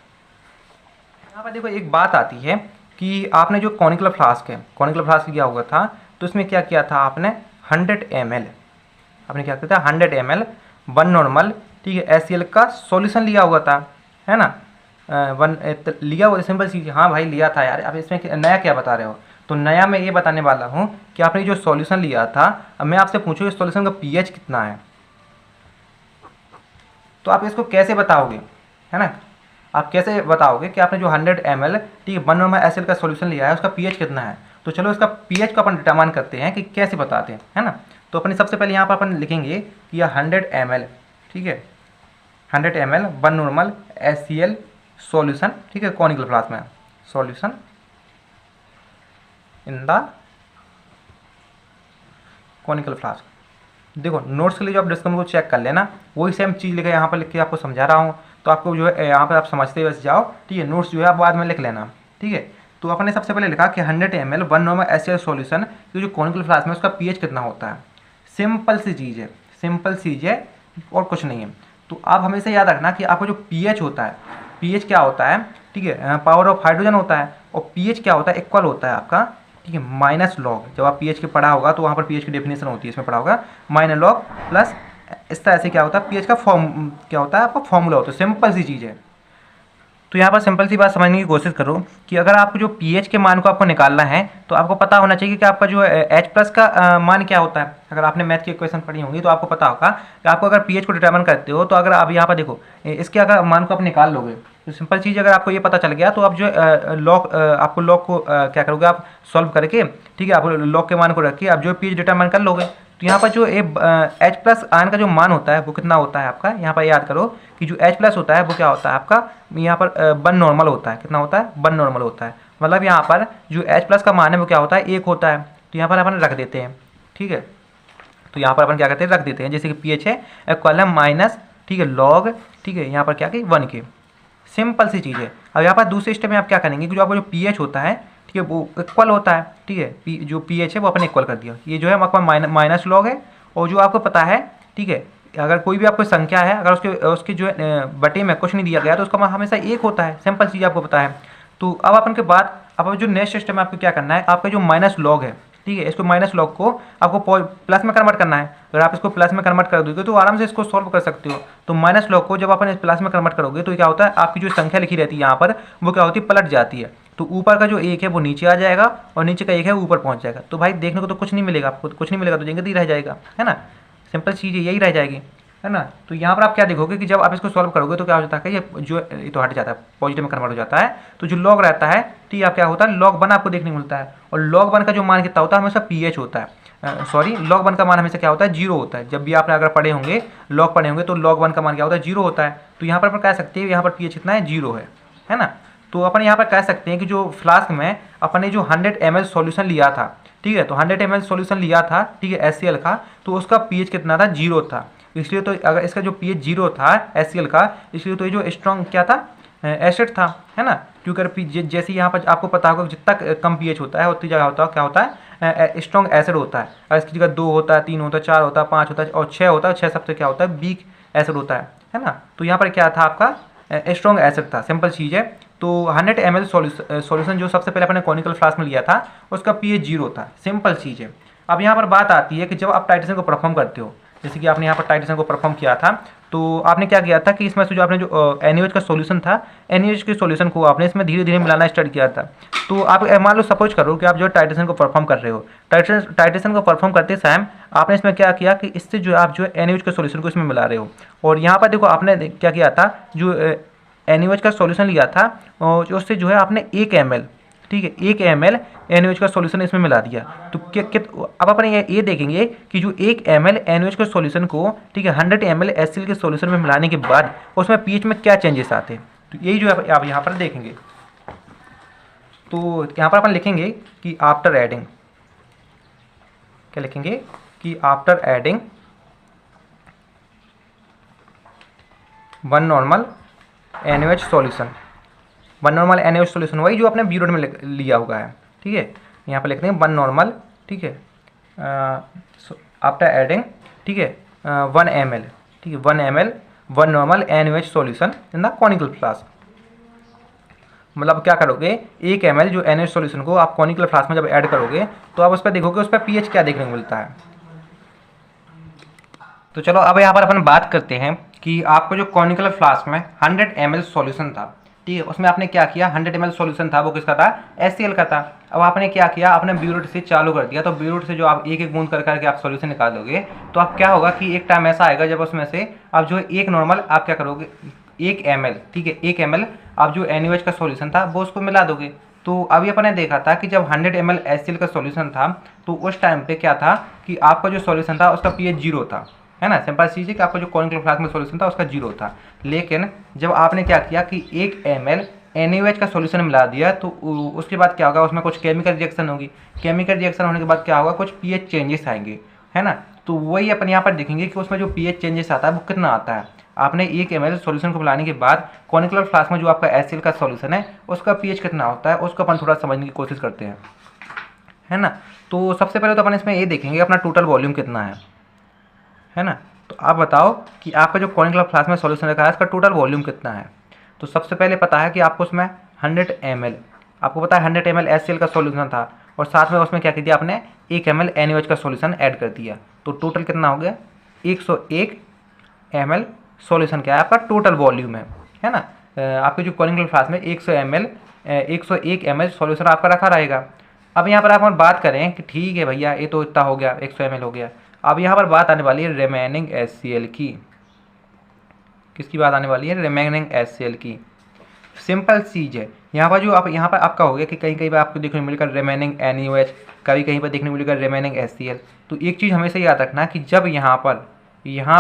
यहाँ पर देखो एक बात आती है कि आपने जो कॉनिकल फ्लास्क है, कॉनिकल फ्लास्क क्या हुआ था, तो इसमें क्या किया था आपने 100 ml, आपने क्या किया था 100 ml 1 नॉर्मल, ठीक है, HCl का सॉल्यूशन लिया हुआ था, है ना, लिया हुआ, सिंपल चीज़, हाँ भाई लिया था यार। अब इसमें नया क्या बता रहे हो, तो नया मैं ये बताने वाला हूँ कि आपने जो सॉल्यूशन लिया था, अब मैं आपसे पूछूँ इस सॉल्यूशन का pH कितना है, तो आप इसको कैसे बताओगे, है ना, आप कैसे बताओगे कि आपने जो 100 ml, ठीक है, 1 नॉर्मल HCl का सॉल्यूशन लिया है, उसका pH कितना है। तो चलो इसका pH को अपन डिटरमाइन करते हैं कि कैसे बताते हैं, है ना। तो अपने सबसे पहले यहाँ पर अपन लिखेंगे कि यह 100 ml, ठीक है, 100 ml 1 नॉर्मल HCl सॉल्यूशन, ठीक है, कॉनिकल फ्लास्क में solution in the conical flask. देखो नोट्स के लिए जो आप डिस्कम को चेक कर लेना, वही सेम चीज़ लिखा यहाँ पर लिख के आपको समझा रहा हूँ, तो आपको जो है यहाँ पर आप समझते बस जाओ, ठीक है। नोट्स जो है आप बाद में लिख लेना, ठीक है। तो अपने सबसे पहले लिखा कि 100 ml 1 नॉर्मल HCl सॉल्यूशन जो कॉनिकल फ्लास्क में उसका pH कितना होता है। सिंपल सी चीज़ है, सिंपल चीज़ है और कुछ नहीं है। तो आप हमेशा याद रखना कि आपको जो pH होता है, pH क्या होता है, ठीक है, पावर ऑफ हाइड्रोजन होता है, और pH क्या होता है, इक्वल होता है आपका, ठीक है, माइनस लॉग। जब आप pH के पढ़ा होगा तो वहाँ पर pH की डेफिनेशन होती है, इसमें पढ़ा होगा माइनस लॉग प्लस, इस तरह से क्या होता है, pH का फॉर्म क्या होता है, आपका फॉर्मूला होता है। सिंपल सी चीज़ है। तो यहाँ पर सिंपल सी बात समझने की कोशिश करो कि अगर आपको जो pH के मान को आपको निकालना है, तो आपको पता होना चाहिए कि आपका जो H प्लस का मान क्या होता है। अगर आपने मैथ की इक्वेशन पढ़ी होंगी तो आपको पता होगा कि आपको अगर pH को डिटरमाइन करते हो, तो अगर आप यहाँ पर देखो इसके अगर मान को आप निकाल लोगे, तो सिंपल चीज़ अगर आपको ये पता चल गया, तो आप जो आपको लॉग को क्या करोगे, आप सॉल्व करके, ठीक है, आप लॉग के मान को रख के आप जो pH डिटरमाइन कर लोगे, तो यहाँ पर जो H प्लस आयन का जो मान होता है वो कितना होता है आपका, यहाँ पर याद करो कि जो H प्लस होता है वो क्या होता है आपका, यहाँ पर 1 नॉर्मल होता है। कितना होता है, 1 नॉर्मल होता है। मतलब यहाँ पर जो H प्लस का मान है वो क्या होता है, 1 होता है। तो यहाँ पर अपन रख देते हैं, ठीक है। तो यहाँ पर अपन क्या करते हैं, रख देते हैं, जैसे कि पी एच है कॉलम माइनस, ठीक है, लॉग, ठीक है, यहाँ पर क्या कि 1 के। सिंपल सी चीज़ है। अब यहाँ पर दूसरे स्टेप में आप क्या करेंगे कि जो आपका जो पी एच होता है, ठीक है, वो इक्वल होता है, ठीक है, जो पी एच है वो अपन इक्वल कर दिया। ये जो है आपका माइनस लॉग है, और जो आपको पता है, ठीक है, अगर कोई भी आपको संख्या है, अगर उसके जो है बटे में कुछ नहीं दिया गया तो उसका मान हमेशा 1 होता है। सिंपल चीज़ आपको पता है। तो अब अपन के बाद अब जो नेक्स्ट सिस्टम है आपको क्या करना है, आपका जो माइनस लॉग है, ठीक है, इसको माइनस लॉग को आपको प्लस में कन्वर्ट करना है। अगर आप इसको प्लस में कन्वर्ट कर दोगे तो आराम से इसको सॉल्व कर सकते हो। तो माइनस लॉग को जब अपन प्लस में कन्वर्ट करोगे तो क्या होता है, आपकी जो संख्या लिखी रहती है यहाँ पर वो क्या होती है, पलट जाती है। तो ऊपर का जो 1 है वो नीचे आ जाएगा और नीचे का 1 है ऊपर पहुँच जाएगा। तो भाई देखने को तो कुछ नहीं मिलेगा, आपको कुछ नहीं मिलेगा, तो जगह ही रह जाएगा, है ना। सिंपल चीज़ यही रह जाएगी, है ना। तो यहाँ पर आप क्या देखोगे कि जब आप इसको सॉल्व करोगे तो क्या हो जाता है, ये जो ये तो हट जाता है, पॉजिटिव में कन्वर्ट हो जाता है। तो जो लॉग रहता है, ठीक है, आप क्या होता है, log 1 आपको देखने को मिलता है। और log 1 का जो मान कितना होता है, हमेशा पी एच होता है। सॉरी, log 1 का मान हमेशा क्या होता है, 0 होता है। जब भी आपने अगर पढ़े होंगे, log पढ़े होंगे, तो log 1 का मान क्या होता है, 0 होता है। तो यहाँ पर अपन कह सकते हैं यहाँ पर पी एच कितना है, 0 है ना। तो अपन यहाँ पर कह सकते हैं कि जो फ्लास्क में अपन ने जो 100 ml सॉल्यूशन लिया था, ठीक है, तो 100 ml सॉल्यूशन लिया था, ठीक है, HCl का, तो उसका पीएच कितना था, 0 था। इसलिए तो अगर इसका जो पीएच 0 था HCl का, इसलिए तो ये जो स्ट्रॉन्ग क्या था, एसिड था, है ना। क्योंकि जैसे यहाँ पर आपको पता होगा जितना कम पीएच होता है उतनी जगह होता है क्या होता है, स्ट्रॉन्ग एसिड होता है। और इसकी जगह 2 होता है, 3 होता है, 4 होता है, 5 होता है और 6 होता है। 6 सबसे क्या होता है, वीक एसिड होता है ना। तो यहाँ पर क्या था आपका, स्ट्रॉन्ग एसिड था। सिंपल चीज़ है। तो 100 ml सॉल्यूशन जो सबसे पहले अपने कॉनिकल फ्लास्क में लिया था उसका पीएच 0 था। सिंपल चीज़ है। अब यहाँ पर बात आती है कि जब आप टाइट्रेशन को परफॉर्म करते हो, जैसे कि आपने यहाँ पर टाइट्रेशन को परफॉर्म किया था, तो आपने क्या किया था कि इसमें से जो आपने जो NaOH का सॉल्यूशन था, NaOH के सॉल्यूशन को आपने इसमें धीरे धीरे मिलाना स्टार्ट किया था। तो आप मान लो सपोज करो कि आप जो टाइट्रेशन को परफॉर्म कर रहे हो, टाइट्रेशन को परफॉर्म करते समय आपने इसमें क्या किया कि इससे जो आप जो NaOH के सॉल्यूशन को इसमें मिला रहे हो। और यहाँ पर देखो आपने क्या किया था, जो NaOH का सॉल्यूशन लिया था और उससे जो है आपने 1 ml, ठीक है, 1 ml NaOH का सॉल्यूशन इसमें मिला दिया। तो अब अपन ये देखेंगे कि जो 1 ml NaOH के सॉल्यूशन को, ठीक है, 100 ml HCl के सॉल्यूशन में मिलाने के बाद उसमें पीएच में क्या चेंजेस आते हैं। तो यही जो आप यहाँ पर देखेंगे। तो यहाँ पर अपन लिखेंगे कि आफ्टर एडिंग, क्या लिखेंगे कि after adding 1 normal NaOH solution, 1 normal NaOH solution वही जो आपने बीरोड में लिया हुआ है, ठीक है। यहाँ पर लिखते हैं 1 नॉर्मल, ठीक है, आफ्टर एडिंग, ठीक है, 1 ml, ठीक है, 1 ml 1 normal NaOH solution in the conical flask. मतलब क्या करोगे, 1 ml जो NaOH सॉल्यूशन को आप कॉनिकल फ्लास्क में जब ऐड करोगे तो आप उस पर देखोगे उस पर पीएच क्या देखने को मिलता है। तो चलो अब यहाँ पर अपन बात करते हैं कि आपको जो कॉनिकल फ्लास्क में 100 ml सॉल्यूशन था, ठीक है, उसमें आपने क्या किया, 100 ml सॉल्यूशन था वो किसका था, HCl का था। अब आपने क्या किया, आपने ब्यूरोट से चालू कर दिया। तो ब्यूरोट से जो आप एक एक बूंद कर करके आप सॉल्यूशन निकालोगे तो आप क्या होगा कि एक टाइम ऐसा आएगा जब उसमें से आप जो 1 नॉर्मल आप क्या करोगे, 1 ml, ठीक है, 1 ml आप जो NaOH का सॉल्यूशन था वो उसको मिला दोगे। तो अभी अपन ने देखा था कि जब 100 ml HCl का सॉल्यूशन था तो उस टाइम पे क्या था कि आपका जो सॉल्यूशन था उसका पीएच 0 था, है ना। सिंपल चीज़ है कि आपका जो कॉनिकल फ्लास्क में सॉल्यूशन था उसका 0 था। लेकिन जब आपने क्या किया कि 1 ml NaOH का सॉल्यूशन मिला दिया तो उसके बाद क्या होगा, उसमें कुछ केमिकल रिएक्शन होगी। केमिकल रिएक्शन होने के बाद क्या होगा, कुछ पीएच चेंजेस आएंगे, है ना। तो वही अपन यहाँ पर देखेंगे कि उसमें जो पीएच चेंजेस आता है वो कितना आता है। आपने 1 ml सॉल्यूशन को मिलाने के बाद कॉनिकल फ्लास्क में जो आपका HCl का सॉल्यूशन है उसका पीएच कितना होता है उसको अपन थोड़ा समझने की कोशिश करते हैं, है ना। तो सबसे पहले तो अपन इसमें ये देखेंगे अपना टोटल वॉल्यूम कितना है ना। तो आप बताओ कि आपका जो कॉनिकल फ्लास्क में सॉल्यूशन रखा है इसका टोटल वॉल्यूम कितना है। तो सबसे पहले पता है कि आपको उसमें 100 ml, आपको पता है 100 ml HCl का सॉल्यूशन था और साथ में उसमें क्या कर दिया आपने 1 ml NaOH का सॉल्यूशन ऐड कर दिया। तो टोटल कितना हो गया, 101 ml सॉल्यूशन क्या है आपका टोटल वॉल्यूम है ना। आपके जो कॉनिकल फ्लास्क में 101 ml सॉल्यूशन आपका रखा रहेगा। अब यहाँ पर आप बात करें कि ठीक है भैया ये तो इतना हो गया, 100 ml हो गया। अब यहाँ पर बात आने वाली है रिमेनिंग HCl की। किसकी बात आने वाली है, रिमेनिंग HCl की। सिंपल चीज़ है यहाँ पर जो आप यहाँ पर आपका हो गया कि कहीं कहीं पर आपको देखने को मिलेगा रिमेनिंग NaOH, कभी कहीं पर देखने को मिलेगा रिमेनिंग HCl। तो एक चीज़ हमेशा याद रखना कि जब यहाँ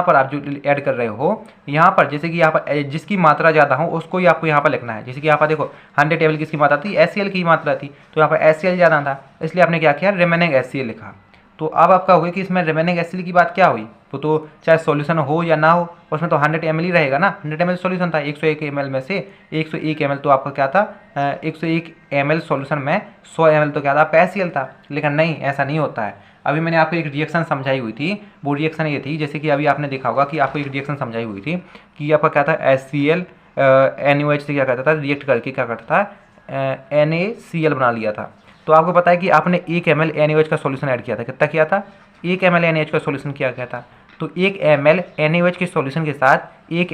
पर आप जो ऐड कर रहे हो, यहाँ पर जैसे कि यहाँ पर जिसकी मात्रा ज़्यादा हो उसको ही आपको यहाँ पर लिखना है। जैसे कि यहाँ पर देखो 100 ml किसकी मात्रा थी, HCl की मात्रा थी, तो यहाँ पर HCl ज़्यादा था, इसलिए आपने क्या किया, रिमेनिंग HCl लिखा। तो अब आपका हो गया कि इसमें रिमेनिंग HCl की बात क्या हुई, वो तो चाहे सॉल्यूशन हो या ना हो, उसमें तो 100 ml ही रहेगा ना। 100 ml सॉल्यूशन था, 101 ml में से 101 ml तो आपका क्या था, 101 ml सॉल्यूशन में 100 ml तो क्या था, HCl था। लेकिन नहीं, ऐसा नहीं होता है। अभी मैंने आपको एक रिएक्शन समझाई हुई थी, वो रिएक्शन ये थी, जैसे कि अभी आपने देखा होगा कि आपको एक रिएक्शन समझाई हुई थी कि आपका क्या था, HCl NaOH से क्या करता था, रिएक्ट करके क्या करता था, NaCl बना लिया था। तो आपको पता है कि आपने 1 ml NaOH का सॉल्यूशन ऐड किया था, कितना किया था, 1 ml NaOH का सॉल्यूशन किया गया था। तो 1 ml NaOH के सॉल्यूशन के साथ 1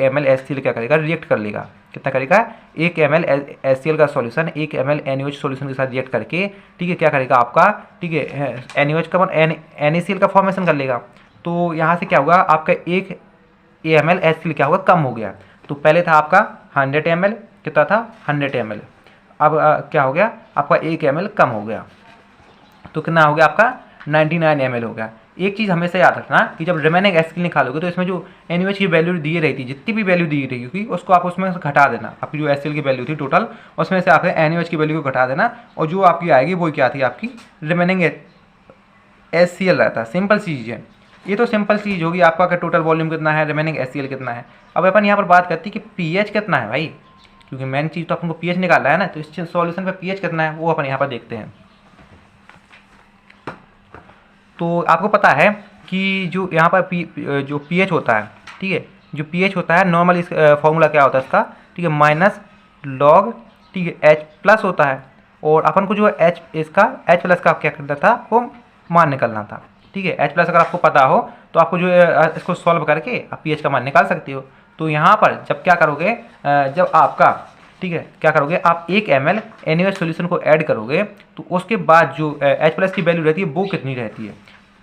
ml HCl क्या करेगा, रिएक्ट कर लेगा। कितना करेगा, 1 ml HCl का सॉल्यूशन 1 ml NaOH सॉल्यूशन के साथ रिएक्ट करके, ठीक है, क्या करेगा आपका, ठीक है, NaOH का NaCl का फॉर्मेशन कर लेगा। तो यहाँ से क्या होगा, आपका 1 ml HCl क्या होगा, कम हो गया। तो पहले था आपका 100 ml, कितना था, 100 ml। अब क्या हो गया, आपका 1 ml कम हो गया, तो कितना हो गया आपका, 99 ml हो गया। एक चीज़ हमेशा याद रखना कि जब रिमेनिंग HCl निकालोगे तो इसमें जो NaOH की वैल्यू दी रही थी, जितनी भी वैल्यू दी रही होगी उसको आप उसमें से घटा देना। आपकी जो HCl की वैल्यू थी टोटल, उसमें से आपके NaOH की वैल्यू को घटा देना, और जो आपकी आएगी वो क्या थी, आपकी रिमेनिंग HCl रहता है। सिंपल चीज़ है ये, तो सिंपल चीज़ होगी आपका कि टोटल वॉल्यूम कितना है, रिमेनिंग HCl कितना है। अब अपन यहाँ पर बात करते हैं कि pH कितना है भाई, क्योंकि मेन चीज़ तो अपन को pH निकालना है ना। तो इस सॉल्यूशन पे pH कितना है वो अपन यहाँ पर देखते हैं। तो आपको पता है कि जो यहाँ पर जो pH होता है, ठीक है, जो pH होता है नॉर्मल, इस फॉर्मूला क्या होता है इसका, ठीक है, -log, ठीक है, H+ होता है। और अपन को जो इसका H+ का क्या करना था, वो मान निकालना था, ठीक है। H+ अगर आपको पता हो तो आपको जो इसको सॉल्व करके आप pH का मान निकाल सकते हो। तो यहाँ पर जब क्या करोगे, जब आपका, ठीक है, क्या करोगे आप 1 ml NaOH सोल्यूशन को ऐड करोगे तो उसके बाद जो H+ की वैल्यू रहती है वो कितनी रहती है।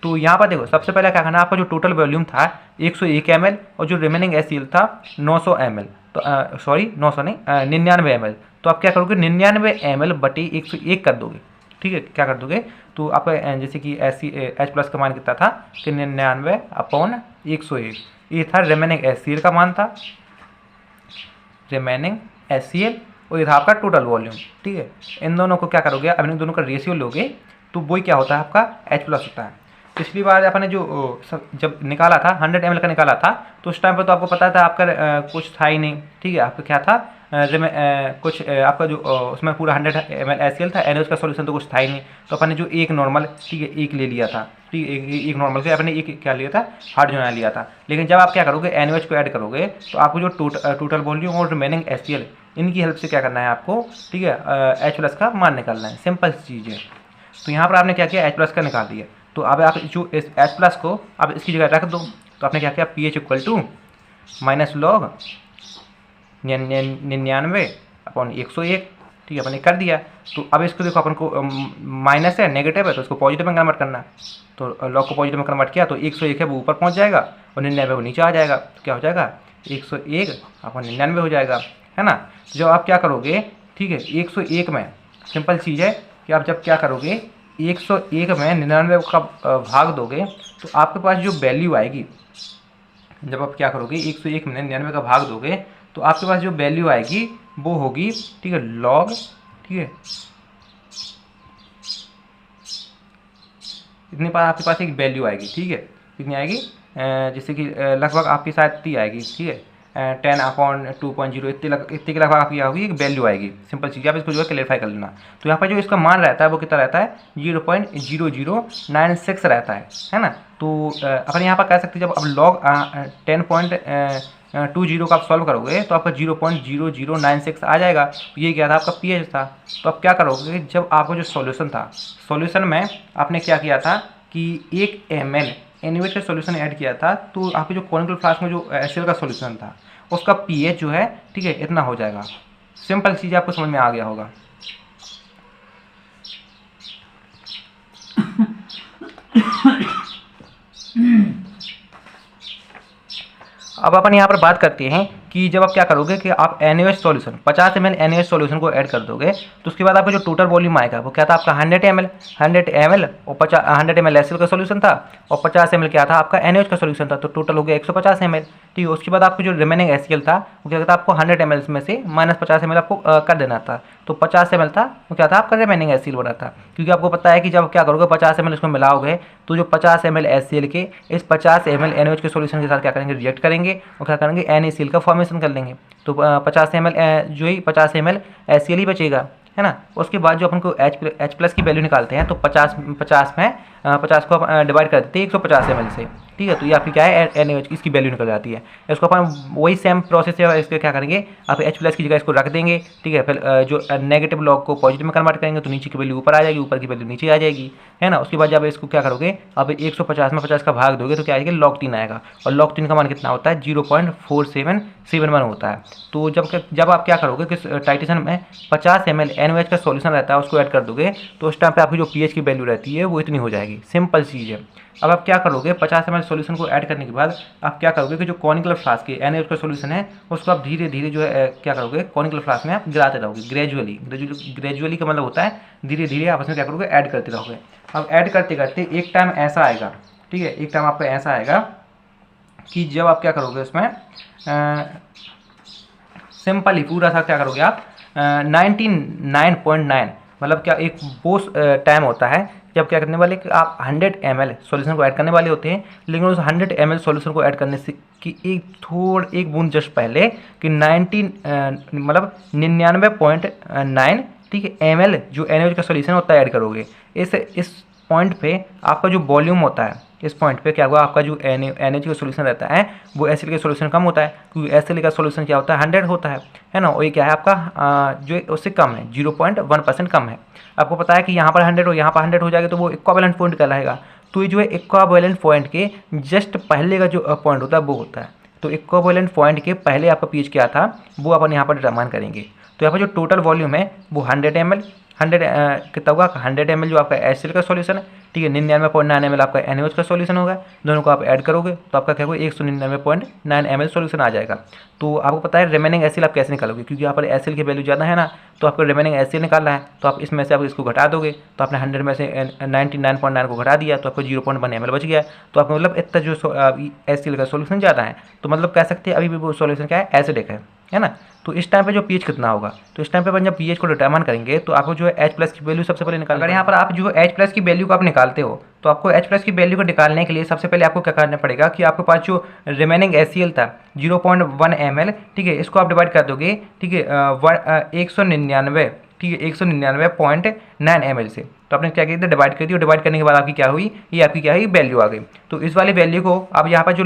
तो यहाँ पर देखो, सबसे पहले क्या करना है, आपका जो टोटल वॉल्यूम था 101 ml और जो रिमेनिंग HCl था 900 ml, तो सॉरी 900 नहीं, 99 ml। तो आप क्या करोगे, 99 ml बटे 101 कर दोगे, ठीक है, क्या कर दोगे। तो आपका जैसे कि H+ का मान कितना था कि 99/101, ये था रिमेनिंग HCl का मान था, रिमेनिंग HCl, और ये था आपका टोटल वॉल्यूम, ठीक है। इन दोनों को क्या करोगे, अब इन दोनों का रेशियो लोगे तो वही क्या होता है, आपका H+ होता है। पिछली बार अपन ने जो जब निकाला था 100 ml का निकाला था, तो उस टाइम पर तो आपको पता था आपका कुछ था ही नहीं, ठीक है। आपका क्या था, कुछ आपका जो उसमें पूरा 100 ml HCl था, NaOH का सॉल्यूशन तो कुछ था ही नहीं। तो अपन ने जो एक नॉर्मल, ठीक है, एक ले लिया था, ठीक है, एक नॉर्मल से अपने एक क्या लिया था, हाइड्रोजन लिया था। लेकिन जब आप क्या करोगे, NaOH को ऐड करोगे तो आपको जो टोटल वॉल्यूम और रिमेनिंग HCl, इनकी हेल्प से क्या करना है आपको, ठीक है, H+ का मान निकालना है। सिंपल चीज़ है। तो यहाँ पर आपने क्या किया, H+ का निकाल दिया। तो अब आप जो इस H+ को अब इसकी जगह रख दो। तो आपने क्या किया, pH = -log 99/101, ठीक है, अपने कर दिया। तो अब इसको देखो, अपन को माइनस है, नेगेटिव है, तो इसको पॉजिटिव में कन्वर्ट करना है। तो लॉग को पॉजिटिव में कन्वर्ट किया तो 101 है वो ऊपर पहुंच जाएगा और 99 वो नीचे आ जाएगा। तो क्या हो जाएगा, 101/99 हो जाएगा, है ना। तो जब आप क्या करोगे, ठीक है, 101 में सिंपल चीज़ है कि आप जब क्या करोगे, 101 में 99 का भाग दोगे तो आपके पास जो वैल्यू आएगी, जब आप क्या करोगे 101 में 99 का भाग दोगे तो आपके पास जो वैल्यू आएगी वो होगी, ठीक है, लॉग, ठीक है, इतने पास आपके पास एक वैल्यू आएगी, ठीक है, कितनी आएगी, जैसे कि लगभग आपकी शायद 30 आएगी, ठीक है, 10/2.0 इतने के लगभग आपकी होगी एक वैल्यू आएगी। सिंपल चीज़, आप इसको जो है क्लेरिफाई कर लेना। तो यहाँ पर जो इसका मान रहता है वो कितना रहता है, 0.0096 रहता है ना। तो अपन यहाँ पर कह सकते हैं जब अब लॉग 10.20 का आप सॉल्व करोगे तो आपका 0.0096 आ जाएगा। ये क्या था, आपका pH था। तो आप क्या करोगे, जब आपका जो सॉल्यूशन था, सॉल्यूशन में आपने क्या किया था कि 1 ml NaOH का सॉल्यूशन ऐड किया था, तो आपके जो कॉनिकल फ्लास्क में जो HCl का सॉल्यूशन था उसका pH जो है, ठीक है, इतना हो जाएगा। सिंपल चीज़ आपको समझ में आ गया होगा। अब अपन यहाँ पर बात करते हैं कि जब आप क्या करोगे कि आप NaOH solution 50 ml NaOH solution को ऐड कर दोगे तो उसके बाद आपका जो टोटल वॉल्यूम आएगा वो क्या था आपका 100 ml और 100 ml एसिल का सॉल्यूशन था और 50 ml क्या था आपका NaOH का सॉल्यूशन था, तो टोटल हो गया 150 ml। ठीक है, उसके बाद आपको जो रिमेनिंग HCl था वो क्या था आपको 100 ml में से -50 ml आपको कर देना था, तो 50 ml था वो क्या था आपका रिमेनिंग HCl बना था। क्योंकि आपको पता है कि जब क्या करोगे 50 ml इसको मिलाओगे तो जो 50 ml HCl के इस 50 ml NaOH के सॉल्यूशन के साथ क्या करेंगे रिएक्ट करेंगे और क्या करेंगे NaCl का फॉर्मेशन कर लेंगे, तो 50 ml जो ही 50 ml HCl ही बचेगा, है ना। उसके बाद जो अपन को H प्लस की वैल्यू निकालते हैं तो 50 में 50 को डिवाइड कर देते हैं 150 ml से। ठीक है, तो ये आपकी क्या है NaOH इसकी वैल्यू निकल जाती है। इसको अपन वही सेम प्रोसेस है, इसको क्या करेंगे आप H प्लस की जगह इसको रख देंगे। ठीक है, फिर जो नेगेटिव लॉग को पॉजिटिव में कन्वर्ट करेंगे तो नीचे की वैल्यू ऊपर आ जाएगी, ऊपर की वैल्यू नीचे आ जाएगी, है ना। उसके बाद जब इसको क्या करोगे आप 150 में 50 का भाग दोगे तो क्या आएगा log 3 आएगा, और log 3 का मान कितना होता है 0.4771 होता है। तो जब आप क्या करोगे कि टाइट्रेशन में 50 ml NaOH का सॉल्यूशन रहता है उसको ऐड कर दोगे तो उस टाइम पे आपकी जो pH की वैल्यू रहती है वो इतनी हो जाएगी, सिंपल चीज़ है। अब आप क्या करोगे 50 ml सॉल्यूशन को ऐड करने के बाद आप क्या करोगे कि जो कॉनिकल फ्लास्क के NaOH का सॉल्यूशन है उसको आप धीरे धीरे जो है क्या करोगे कॉनिकल फ्लास्क में आप गिराते रहोगे ग्रेजुअली का मतलब होता है धीरे धीरे आपस में क्या करोगे ऐड करते रहोगे। अब ऐड करते करते एक टाइम ऐसा आएगा, ठीक है, एक टाइम आपका ऐसा आएगा कि जब आप क्या करोगे उसमें सिंपली पूरा सा क्या करोगे आप 99.9 मतलब क्या एक वो टाइम होता है जब क्या करने वाले कि आप 100 ml सॉल्यूशन को ऐड करने वाले होते हैं, लेकिन उस 100 ml सॉल्यूशन को ऐड करने से कि एक बूंद जस्ट पहले कि मतलब 99.9 ठीक है ml जो NaOH का सॉल्यूशन होता है ऐड करोगे। इस पॉइंट पे आपका जो वॉल्यूम होता है इस पॉइंट पे क्या हुआ आपका जो NaOH का सॉल्यूशन रहता है वो एसिड का सॉल्यूशन कम होता है, क्योंकि एसिड का सॉल्यूशन क्या होता है 100 होता है ना, और ये क्या है आपका जो उससे कम है 0.1% कम है। आपको पता है कि यहाँ पर 100 हो यहाँ पर 100 हो जाएगा तो वो इक्विवेलेंट पॉइंट कहलाएगा। तो ये जो है इक्विवेलेंट पॉइंट के जस्ट पहले का जो पॉइंट होता है वो होता है, तो इक्विवेलेंट पॉइंट के पहले आपका pH क्या था वो अपन यहाँ पर डिटरमाइन करेंगे। तो यहाँ पर जो टोटल वॉल्यूम है वो 100 ml 100 कितना होगा 100 ml जो आपका HCl का सॉल्यूशन है, ठीक है 99.9 ml आपका NaOH का सॉल्यूशन होगा, दोनों को आप ऐड करोगे तो आपका क्या होगा 199.9 ml सॉल्यूशन आ जाएगा। तो आपको पता है रिमेनिंग HCl आप कैसे निकालोगे, क्योंकि यहाँ पर HCl की वैल्यू ज़्यादा है ना, तो आपको रिमेनिंग HCl निकालना है, तो आप इसमें से आप इसको घटा दोगे तो आपने 100 में से 99.9 को घटा दिया तो आपको 0.1 ml बच गया। तो आपको मतलब इतना जो HCl का सॉल्यूशन ज़्यादा है, तो मतलब कह सकते हैं अभी भी वो सॉल्यूशन क्या है एसिडिक है ना। तो इस टाइम पे जो pH कितना होगा, तो इस टाइम पे अपन जब pH को डिटरमाइन करेंगे तो आपको जो है H प्लस की वैल्यू सबसे पहले निकाल, अगर यहाँ पर आप जो H प्लस की वैल्यू को आप निकालते हो तो आपको H प्लस की वैल्यू को निकालने के लिए सबसे पहले आपको क्या करना पड़ेगा कि आपके पास जो रिमेनिंग HCl था 0.1 ml, ठीक है, इसको आप डिवाइड कर दोगे, ठीक है 199, ठीक है 199.9 ml से, तो आपने क्या किया डिवाइड कर दिया, डिवाइड करने के बाद आपकी क्या हुई ये आपकी क्या हुई वैल्यू आ गई। तो इस वाली वैल्यू को अब यहाँ पर जो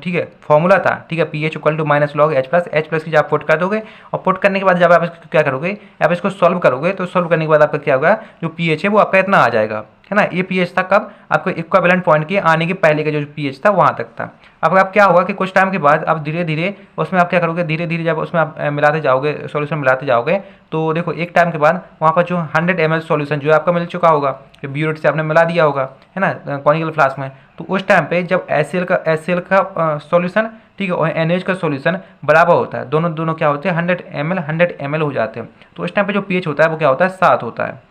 ठीक है फॉर्मूला था, ठीक है pH equal to minus log H plus की जब आप पुट कर दोगे और पुट करने के बाद जब आप इसको क्या करोगे आप इसको सॉल्व करोगे तो सॉल्व करने के बाद आपका क्या होगा जो pH है वो आपका इतना आ जाएगा, है ना। ये pH था कब आपको इक्विवेलेंट पॉइंट के आने के पहले का जो pH था वहाँ तक था। अब आप क्या होगा कि कुछ टाइम के बाद आप धीरे धीरे उसमें आप क्या करोगे धीरे धीरे जब उसमें आप मिलाते जाओगे सॉल्यूशन मिलाते जाओगे तो देखो एक टाइम के बाद वहाँ पर जो 100 ml सॉल्यूशन जो है आपका मिल चुका होगा, ब्यूरेट से आपने मिला दिया होगा, है ना कॉनिकल फ्लास्क में। तो उस टाइम पे जब HCl का सॉल्यूशन ठीक है और NaOH का सॉल्यूशन बराबर होता है, दोनों क्या होते हैं 100 ml हो जाते हैं, तो उस टाइम पे जो pH होता है वो क्या होता है 7 होता है।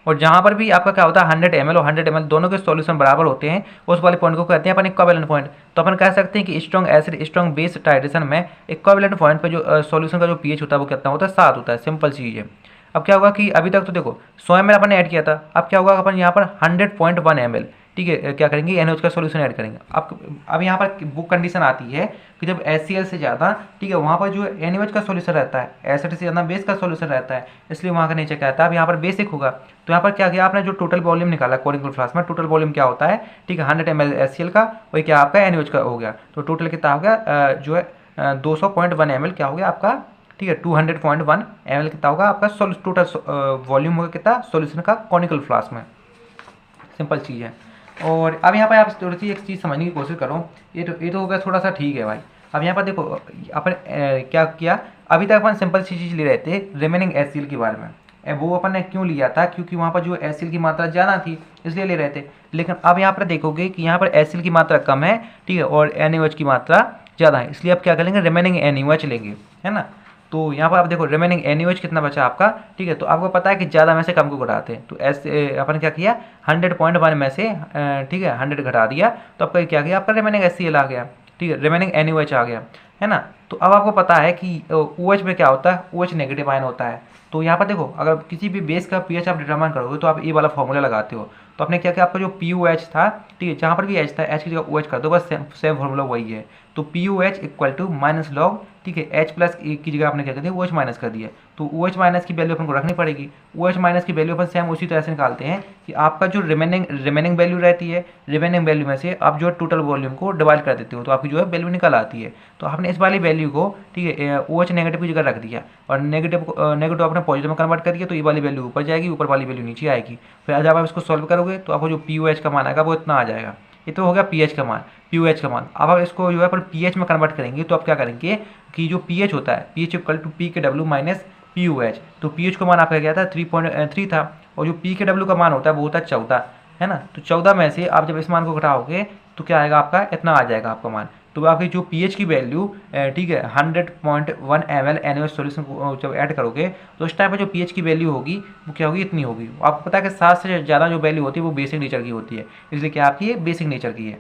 और जहाँ पर भी आपका क्या होता है 100 ml और 100 ml दोनों के सॉल्यूशन बराबर होते हैं उस वाले पॉइंट को कहते हैं अपन इक्विवेलेंट पॉइंट। तो अपन कह सकते हैं कि strong acid strong base titration में इक्विवेलेंट पॉइंट पे जो सॉल्यूशन का जो pH होता है वो कितना होता है 7 होता है, सिंपल चीज़ है। अब क्या होगा कि अभी तक तो देखो 100 ml अपन ने ऐड किया था, अब क्या होगा अपन यहाँ पर 100.1 ml ठीक है क्या करेंगे NaOH का सॉल्यूशन ऐड करेंगे। अब यहाँ पर वो कंडीशन आती है कि जब HCl से ज़्यादा ठीक है वहाँ पर जो NaOH का सॉल्यूशन रहता है एसिड से ज़्यादा बेस का सॉल्यूशन रहता है, इसलिए वहाँ का नेचर क्या आता है अब यहाँ पर बेसिक होगा। तो यहाँ पर क्या किया आपने जो टोटल वॉल्यूम निकाला कॉनिकल फ्लास्क में टोटल वॉल्यूम क्या होता है ठीक है 100 ml HCl का वही क्या आपका NaOH का हो गया, तो टोटल कितना हो गया जो है 200.1 ml क्या हो गया आपका ठीक है 200.1 ml कितना होगा आपका टोटल वॉल्यूम होगा कितना सॉल्यूशन का कॉनिकल फ्लास्क में, सिंपल चीज़ है। और अब यहाँ पर आप थोड़ी सी एक चीज़ समझने की कोशिश करो, ये तो हो गया थोड़ा सा ठीक है भाई। अब यहाँ पर देखो अपन क्या किया अभी तक अपन सिंपल सी चीज़ ले रहे थे रिमेनिंग HCl के बारे में, वो अपन ने क्यों लिया था क्योंकि वहाँ पर जो HCl की मात्रा ज़्यादा थी इसलिए ले रहे थे। लेकिन अब यहाँ पर देखोगे कि यहाँ पर HCl की मात्रा कम है ठीक है और NaOH की मात्रा ज़्यादा है, इसलिए आप क्या करेंगे, रिमेनिंग NaOH लेंगे, है ना। तो यहाँ पर आप देखो रिमेनिंग NaOH कितना बचा आपका, ठीक है। तो आपको पता है कि ज़्यादा में से कम को घटाते हैं, तो ऐसे अपन क्या किया, 100.1 में से ठीक है 100 घटा दिया, तो आपका क्या किया, आपका रिमेनिंग HCl आ गया, ठीक है, रिमेनिंग NaOH आ गया, है ना। तो अब आपको पता है कि OH में क्या होता है, OH नेगेटिव आयन होता है। तो यहाँ पर देखो अगर किसी भी बेस का pH आप डिटरमाइन करोगे तो आप ये वाला फॉर्मूला लगाते हो। तो आपने क्या किया, आपका जो POH था, ठीक है, जहाँ पर भी H था, H की जगह OH कर दो, बस सेम फॉर्मूला वही है। तो POH equal to minus log, ठीक है, H प्लस की जगह आपने क्या कर दिया, OH माइनस कर दिया। तो OH माइनस की वैल्यू अपन को रखनी पड़ेगी। OH माइनस की वैल्यू अपन सेम उसी तरह से निकालते हैं कि आपका जो रिमेनिंग वैल्यू रहती है, रिमेनिंग वैल्यू में से आप जो है टोटल वॉल्यूम को डिवाइड कर देते हो, तो आपकी जो है वैल्यू निकल आती है। तो आपने इस वाली वैल्यू को, ठीक है, OH नेगेटिव की जगह रख दिया और नेगेटिव आपने पॉजिटिव में कन्वर्ट कर दिया, तो ये वाली वैल्यू ऊपर जाएगी, ऊपर वाली वैल्यू नीचे आएगी। फिर जब आप इसको सॉल्व करोगे तो आपको जो POH का मान आएगा वो इतना आ जाएगा। ये तो हो गया pH का मान, POH का मान। अब आप इसको जो है पर pH में कन्वर्ट करेंगे, तो आप क्या करेंगे कि जो pH होता है, pH equal to PKW minus POH। तो pH का मान आपका क्या था, 3.3 था, और जो PKW का मान होता है वो होता है 14, है ना। तो 14 में से आप जब इस मान को घटाओगे तो क्या आएगा, आपका इतना आ जाएगा आपका मान। तो आपकी जो pH की वैल्यू, ठीक है, 100.1 ml NaOH सोल्यूशन को जब ऐड करोगे तो इस टाइप में जो pH की वैल्यू होगी वो क्या होगी, इतनी होगी। आपको पता है कि 7 से ज़्यादा जो वैल्यू होती है वो बेसिक नेचर की होती है, इसलिए क्या आपकी ये बेसिक नेचर की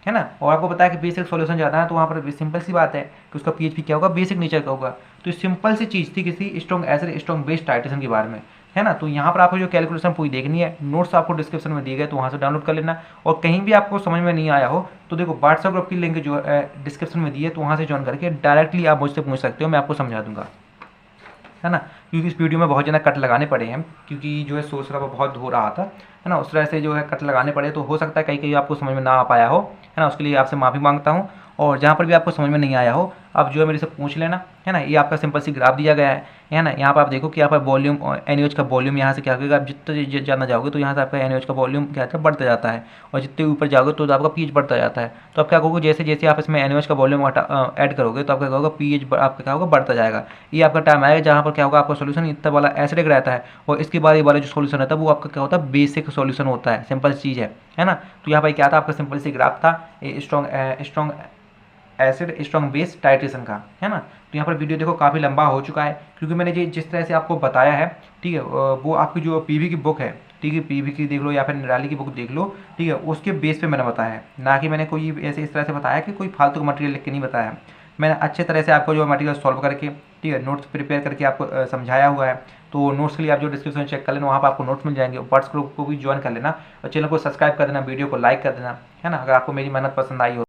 है ना। और आपको पता है कि बेसिक सॉल्यूशन ज़्यादा है तो वहाँ पर सिंपल सी बात है कि उसका pH भी क्या होगा, बेसिक नेचर का होगा। तो सिंपल सी चीज़ थी किसी strong acid strong base titration के बारे में, है ना। तो यहाँ पर आपको जो कैलकुलेशन पूरी देखनी है, नोट्स आपको डिस्क्रिप्शन में दिए गए, तो वहाँ से डाउनलोड कर लेना। और कहीं भी आपको समझ में नहीं आया हो तो देखो व्हाट्सएप ग्रुप की लिंक जो डिस्क्रिप्शन में दी है, तो वहाँ से ज्वाइन करके डायरेक्टली आप मुझसे पूछ सकते हो, मैं आपको समझा दूंगा, है ना। क्योंकि इस वीडियो में बहुत ज़्यादा कट लगाने पड़े हैं, क्योंकि जो है शोर शराबा बहुत हो रहा था, है ना। उस तरह से जो है कट लगाने पड़े, तो हो सकता है कहीं कहीं आपको समझ में ना आ पाया हो, है ना। उसके लिए आपसे माफ़ी मांगता हूँ। और जहाँ पर भी आपको समझ में नहीं आया हो आप जो है मेरे से पूछ लेना, है ना। ये आपका सिंपल सी ग्राफ दिया गया है ना। यहाँ पर आप देखो कि यहाँ पर वॉल्यूम NaOH का वॉल्यूम यहाँ से क्या करेगा, आप जितने ज़्यादा जाओगे तो यहाँ से आपका NaOH का वॉल्यूम क्या है, बढ़ता जाता है, और जितने ऊपर जाओगे तो आपका pH बढ़ता जाता है। तो आप क्या करोगे, जैसे जैसे आप इसमें NaOH का वॉल्यूम ऐड करोगे तो आपका क्या होगा, pH आपका क्या होगा, बढ़ता जाएगा। ये आपका टाइम आएगा जहाँ पर क्या होगा, आपका सोल्यूशन इतना वाला एसिडिक रहता है, और इसके बाद ये वाला जो सोल्यूशन रहता है वो आपका क्या होता है, बेसिक सोल्यूशन होता है। सिंपल चीज़ है ना। तो यहाँ पर क्या था, आपका सिंपल सी ग्राफ था strong acid strong base titration का, है ना। तो यहाँ पर वीडियो देखो काफ़ी लंबा हो चुका है, क्योंकि मैंने जिस तरह से आपको बताया है, ठीक है, वो आपकी जो PV की बुक है, ठीक है, PV की देख लो या फिर निराली की बुक देख लो, ठीक है, उसके बेस पे मैंने बताया है, ना कि मैंने कोई ऐसे इस तरह से बताया कि कोई फालतू मटेरियल लिख के नहीं बताया। मैंने अच्छे तरह से आपको जो मटेरियल सॉल्व करके, ठीक है, नोट्स प्रिपेयर करके आपको समझाया हुआ है। तो नोट्स के लिए आप जो डिस्क्रिप्शन चेक कर लेना, वहाँ पर आपको नोट्स मिल जाएंगे। व्हाट्सएप ग्रुप को भी ज्वाइन कर लेना, और चैनल को सब्सक्राइब कर देना, वीडियो को लाइक कर देना, है ना, अगर आपको मेरी मेहनत पसंद आई हो।